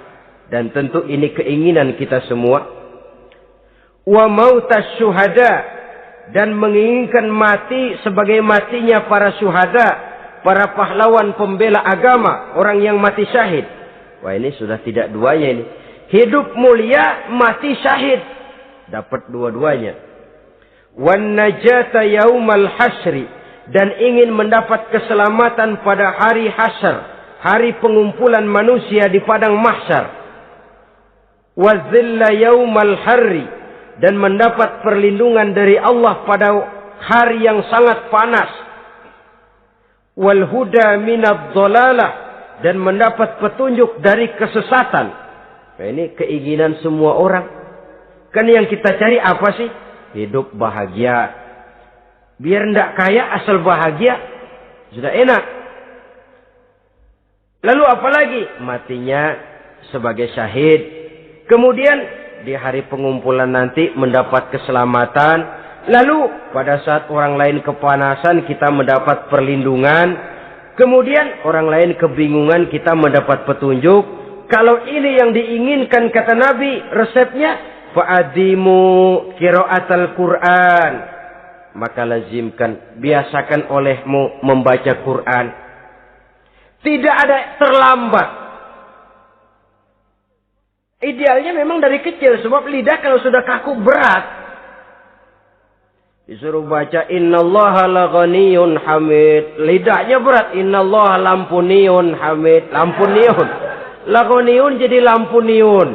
A: Dan tentu ini keinginan kita semua. Wa mautas syuhada, dan menginginkan mati sebagai matinya para syuhada, para pahlawan pembela agama, orang yang mati syahid. Wah, ini sudah tidak duanya ini. Hidup mulia, mati syahid. Dapat dua-duanya. Wan najata yaumal hasri, dan ingin mendapat keselamatan pada hari hasyr, hari pengumpulan manusia di padang mahsyar. Wazilla yaumal harri, dan mendapat perlindungan dari Allah pada hari yang sangat panas. Wal huda minadh dhalalah, dan mendapat petunjuk dari kesesatan. Nah, ini keinginan semua orang. Kan yang kita cari apa sih? Hidup bahagia. Biar ndak kaya asal bahagia, sudah enak. Lalu apa lagi? Matinya sebagai syahid. Kemudian di hari pengumpulan nanti mendapat keselamatan. Lalu pada saat orang lain kepanasan kita mendapat perlindungan. Kemudian orang lain kebingungan kita mendapat petunjuk. Kalau ini yang diinginkan kata Nabi, resepnya fa'adimu qiraatal Quran. Maka lazimkan, biasakan olehmu membaca Quran. Tidak ada terlambat. Idealnya memang dari kecil, sebab lidah kalau sudah kaku berat. Disuruh baca innallaha laghaniyun hamid, lidahnya berat. Innallaha lampuniyun hamid, lampuniyun. Laghaniyun jadi lampuniyun.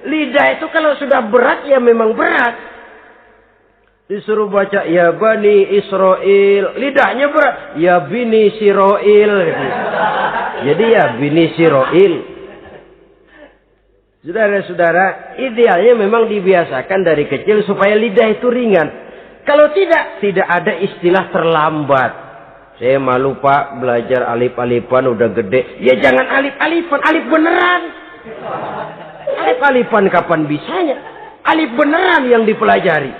A: Lidah itu kalau sudah berat ya memang berat. Disuruh baca ya bani Israel, lidahnya berat. Ya bini Siroil. Jadi ya bini Siroil. Saudara-saudara, idealnya memang dibiasakan dari kecil supaya lidah itu ringan. Kalau tidak ada istilah terlambat. Saya malu Pak, belajar alif-alifan udah gede. Ya jangan alif-alifan, alif beneran. Alif-alifan kapan bisanya? Alif beneran yang dipelajari.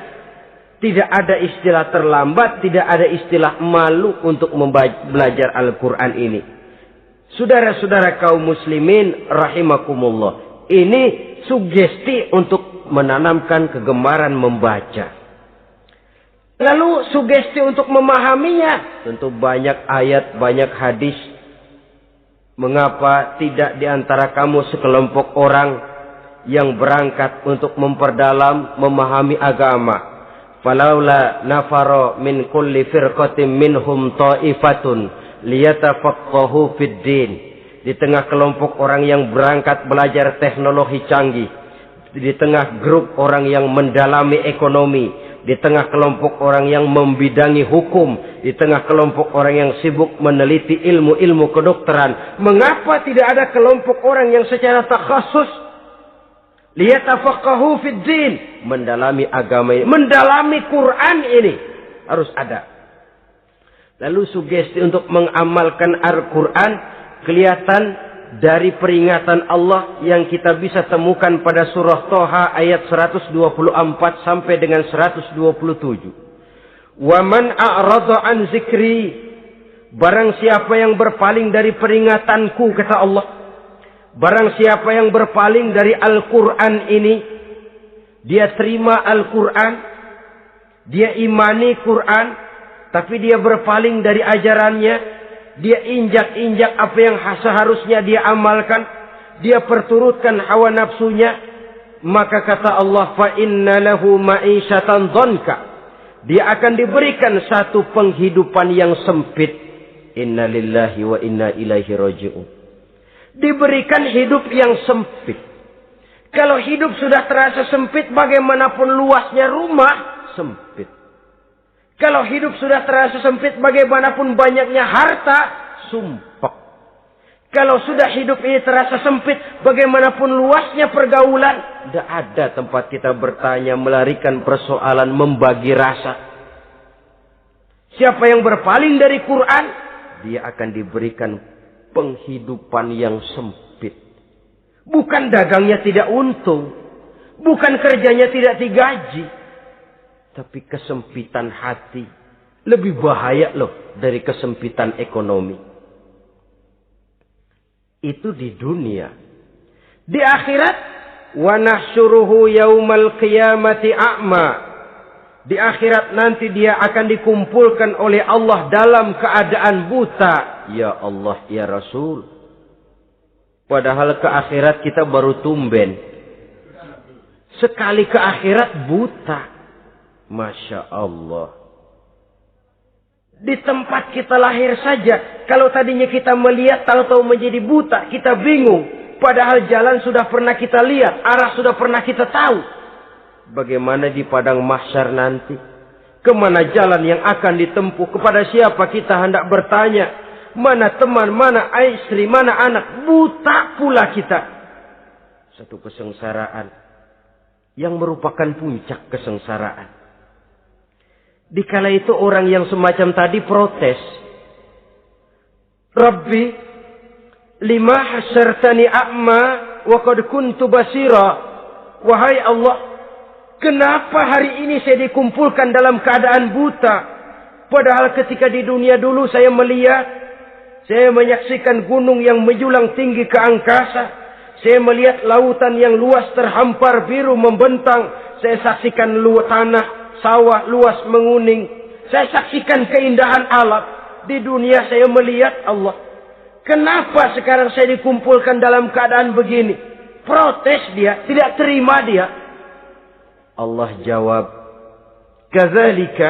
A: Tidak ada istilah terlambat, tidak ada istilah malu untuk belajar Al-Quran ini. Saudara-saudara kaum muslimin rahimakumullah. Ini sugesti untuk menanamkan kegemaran membaca. Lalu sugesti untuk memahaminya. Tentu banyak ayat, banyak hadis. Mengapa tidak di antara kamu sekelompok orang yang berangkat untuk memperdalam, memahami agama. Falaula nafaro min kulli firqatin minhum ta'ifatun liyatafaqahu fid din. Di tengah kelompok orang yang berangkat belajar teknologi canggih. Di tengah grup orang yang mendalami ekonomi. di tengah kelompok orang yang membidangi hukum, di tengah kelompok orang yang sibuk meneliti ilmu-ilmu kedokteran. Mengapa tidak ada kelompok orang yang secara takhasus liyatafaqahu fid din, mendalami agama ini, mendalami Quran ini? Harus ada. Lalu sugesti untuk mengamalkan Al-Quran kelihatan dari peringatan Allah yang kita bisa temukan pada surah Toha ayat 124 sampai dengan 127. Wa man a'rada an zikri, barang siapa yang berpaling dari peringatanku, kata Allah. Barang siapa yang berpaling dari Al-Quran ini, dia terima Al-Quran, dia imani Quran, tapi dia berpaling dari ajarannya, dia injak-injak apa yang seharusnya dia amalkan, dia perturutkan hawa nafsunya, maka kata Allah, fa inna lahu ma'isyatan dhanka, dia akan diberikan satu penghidupan yang sempit. Inna lillahi wa inna ilaihi raji'un. Diberikan hidup yang sempit. Kalau hidup sudah terasa sempit, bagaimanapun luasnya rumah, sempit. Kalau hidup sudah terasa sempit, bagaimanapun banyaknya harta, sumpek. Kalau sudah hidup ini terasa sempit, bagaimanapun luasnya pergaulan, tidak ada tempat kita bertanya, melarikan persoalan, membagi rasa. Siapa yang berpaling dari Quran, dia akan diberikan penghidupan yang sempit. Bukan dagangnya tidak untung, bukan kerjanya tidak digaji, tapi kesempitan hati lebih bahaya loh dari kesempitan ekonomi. Itu di dunia. Di akhirat, wa nahsyuruhu yaumal qiyamati a'ma. Di akhirat nanti dia akan dikumpulkan oleh Allah dalam keadaan buta. Ya Allah, ya Rasul. Padahal ke akhirat kita baru tumben. Sekali ke akhirat buta. Masya Allah. Di tempat kita lahir saja, kalau tadinya kita melihat, tahu-tahu menjadi buta, kita bingung. Padahal jalan sudah pernah kita lihat, arah sudah pernah kita tahu. Bagaimana di padang mahsyar nanti? Kemana jalan yang akan ditempuh? Kepada siapa kita hendak bertanya? Mana teman, mana istri, mana anak? Buta pula kita. Satu kesengsaraan yang merupakan puncak kesengsaraan. Dikala itu orang yang semacam tadi protes. Rabbi, lima hasyartani a'ma wa qad kuntu basira. Wahai Allah, kenapa hari ini saya dikumpulkan dalam keadaan buta? Padahal ketika di dunia dulu saya melihat, saya menyaksikan gunung yang menjulang tinggi ke angkasa. Saya melihat lautan yang luas terhampar biru membentang. Saya saksikan tanah sawah luas menguning. Saya saksikan keindahan alam. Di dunia saya melihat Allah. Kenapa sekarang saya dikumpulkan dalam keadaan begini? Protes dia, tidak terima dia. Allah jawab, kadzalika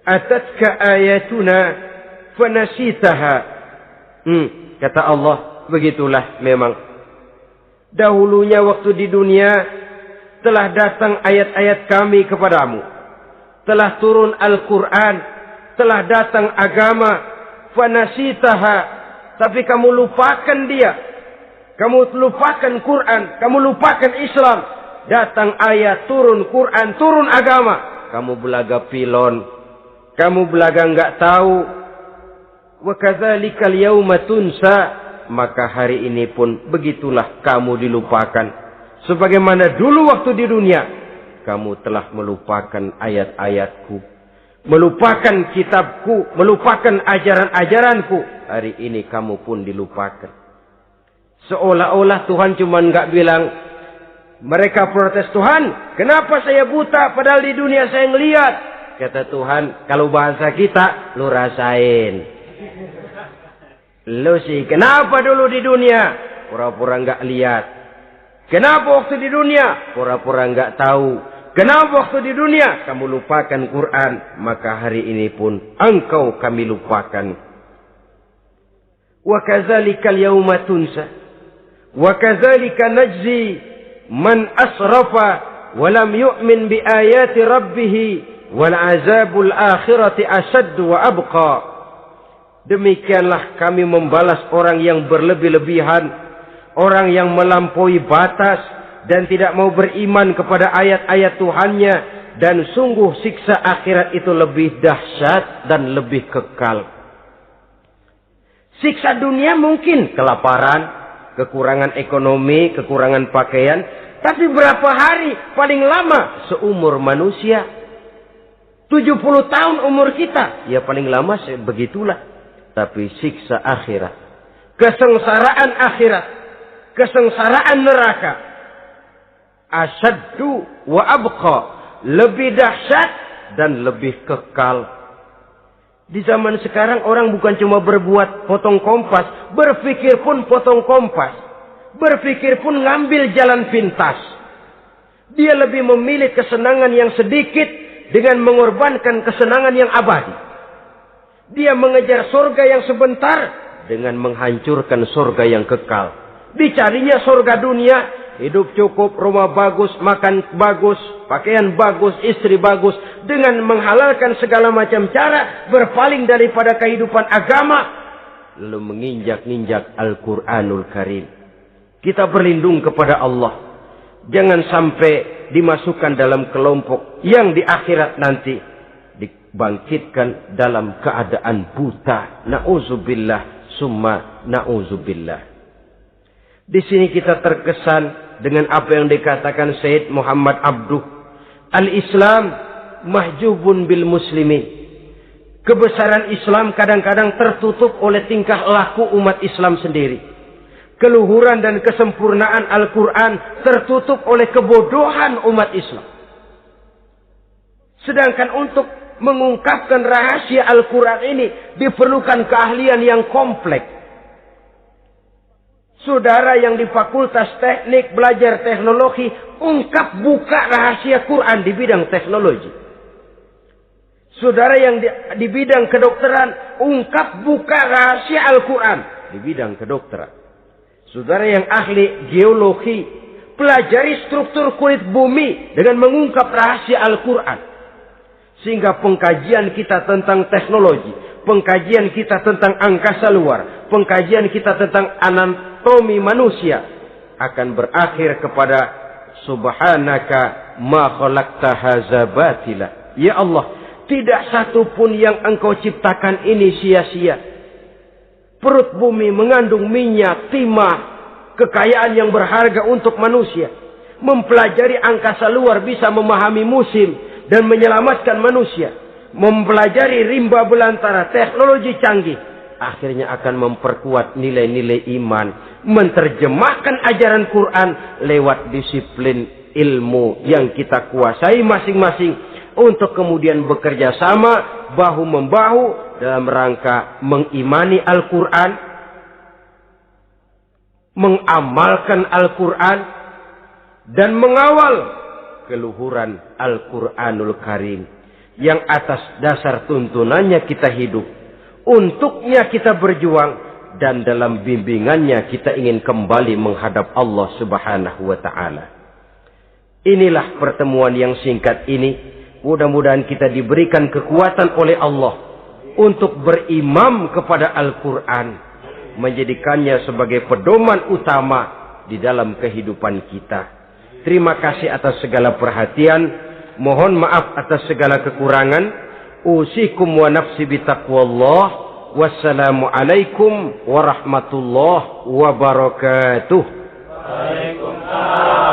A: atatka ayatuna fanasitaha. Kata Allah, begitulah memang. Dahulunya waktu di dunia telah datang ayat-ayat kami kepadamu. Telah turun Al-Quran. Telah datang agama. Fanasitaha. Tapi kamu lupakan dia. Kamu lupakan Quran. Kamu lupakan Islam. Datang ayat, turun Quran, turun agama. Kamu belaga pilon. Kamu belaga enggak tahu. Wa kadzalikal yauma tunsa. Maka hari ini pun begitulah kamu dilupakan. Sebagaimana dulu waktu di dunia, kamu telah melupakan ayat-ayatku, melupakan kitabku, melupakan ajaran-ajaranku. Hari ini kamu pun dilupakan. Seolah-olah Tuhan cuma nggak bilang, mereka protes, Tuhan, kenapa saya buta padahal di dunia saya ngelihat? Kata Tuhan, kalau bahasa kita, lu rasain. Lu sih, kenapa dulu di dunia? Pura-pura nggak lihat. Kenapa waktu di dunia? Pura-pura nggak tahu. Kenapa waktu di dunia? Kamu lupakan Quran. Maka hari ini pun engkau kami lupakan. Wa kadzalikal yauma tunsa. Wa kadzalika najzi man asrafa walam yu'min bi ayati rabbih wal azabul akhirati asaddu wa abqa. Demikianlah kami membalas orang yang berlebih-lebihan, orang yang melampaui batas dan tidak mau beriman kepada ayat-ayat Tuhannya, dan sungguh siksa akhirat itu lebih dahsyat dan lebih kekal. Siksa dunia mungkin kelaparan, kekurangan ekonomi, kekurangan pakaian, tapi berapa hari paling lama seumur manusia? 70 tahun umur kita, ya paling lama begitulah. Tapi siksa akhirat, kesengsaraan akhirat, kesengsaraan neraka, asyaddu wa abqa, lebih dahsyat dan lebih kekal. Di zaman sekarang orang bukan cuma berbuat potong kompas, berpikir pun potong kompas, berpikir pun ngambil jalan pintas. Dia lebih memilih kesenangan yang sedikit dengan mengorbankan kesenangan yang abadi. Dia mengejar surga yang sebentar dengan menghancurkan surga yang kekal. Dicarinya surga dunia, hidup cukup, rumah bagus, makan bagus, pakaian bagus, istri bagus, dengan menghalalkan segala macam cara, berpaling daripada kehidupan agama, lalu menginjak-injak Al-Quranul Karim. Kita berlindung kepada Allah. Jangan sampai dimasukkan dalam kelompok yang di akhirat nanti dibangkitkan dalam keadaan buta. Na'udzubillah summa na'udzubillah. Di sini kita terkesan dengan apa yang dikatakan Sayyid Muhammad Abduh. Al-Islam mahjubun bil muslimin. Kebesaran Islam kadang-kadang tertutup oleh tingkah laku umat Islam sendiri. Keluhuran dan kesempurnaan Al-Quran tertutup oleh kebodohan umat Islam. Sedangkan untuk mengungkapkan rahasia Al-Quran ini diperlukan keahlian yang kompleks. Saudara yang di fakultas teknik belajar teknologi, ungkap buka rahasia Quran di bidang teknologi. Saudara yang di bidang kedokteran, ungkap buka rahasia Al-Quran di bidang kedokteran. Saudara yang ahli geologi, pelajari struktur kulit bumi dengan mengungkap rahasia Al-Quran. Sehingga pengkajian kita tentang teknologi, pengkajian kita tentang angkasa luar, pengkajian kita tentang anatomi manusia akan berakhir kepada subhanaka ma khalaqta hadza batila. Ya Allah, tidak satu pun yang Engkau ciptakan ini sia-sia. Perut bumi mengandung minyak, timah, kekayaan yang berharga untuk manusia. Mempelajari angkasa luar bisa memahami musim dan menyelamatkan manusia. Mempelajari rimba belantara, teknologi canggih, akhirnya akan memperkuat nilai-nilai iman. Menterjemahkan ajaran Quran lewat disiplin ilmu yang kita kuasai masing-masing, untuk kemudian bekerja sama bahu-membahu dalam rangka mengimani Al-Quran, mengamalkan Al-Quran, dan mengawal keluhuran Al-Quranul Karim yang atas dasar tuntunannya kita hidup, untuknya kita berjuang, dan dalam bimbingannya kita ingin kembali menghadap Allah Subhanahu wa ta'ala. Inilah pertemuan yang singkat ini. Mudah-mudahan kita diberikan kekuatan oleh Allah untuk berimam kepada Al-Quran, menjadikannya sebagai pedoman utama di dalam kehidupan kita. Terima kasih atas segala perhatian. Mohon maaf atas segala kekurangan. Usikum wa nafsi bitaqwallah. Wassalamualaikum warahmatullahi wabarakatuh.
B: Waalaikumsalam.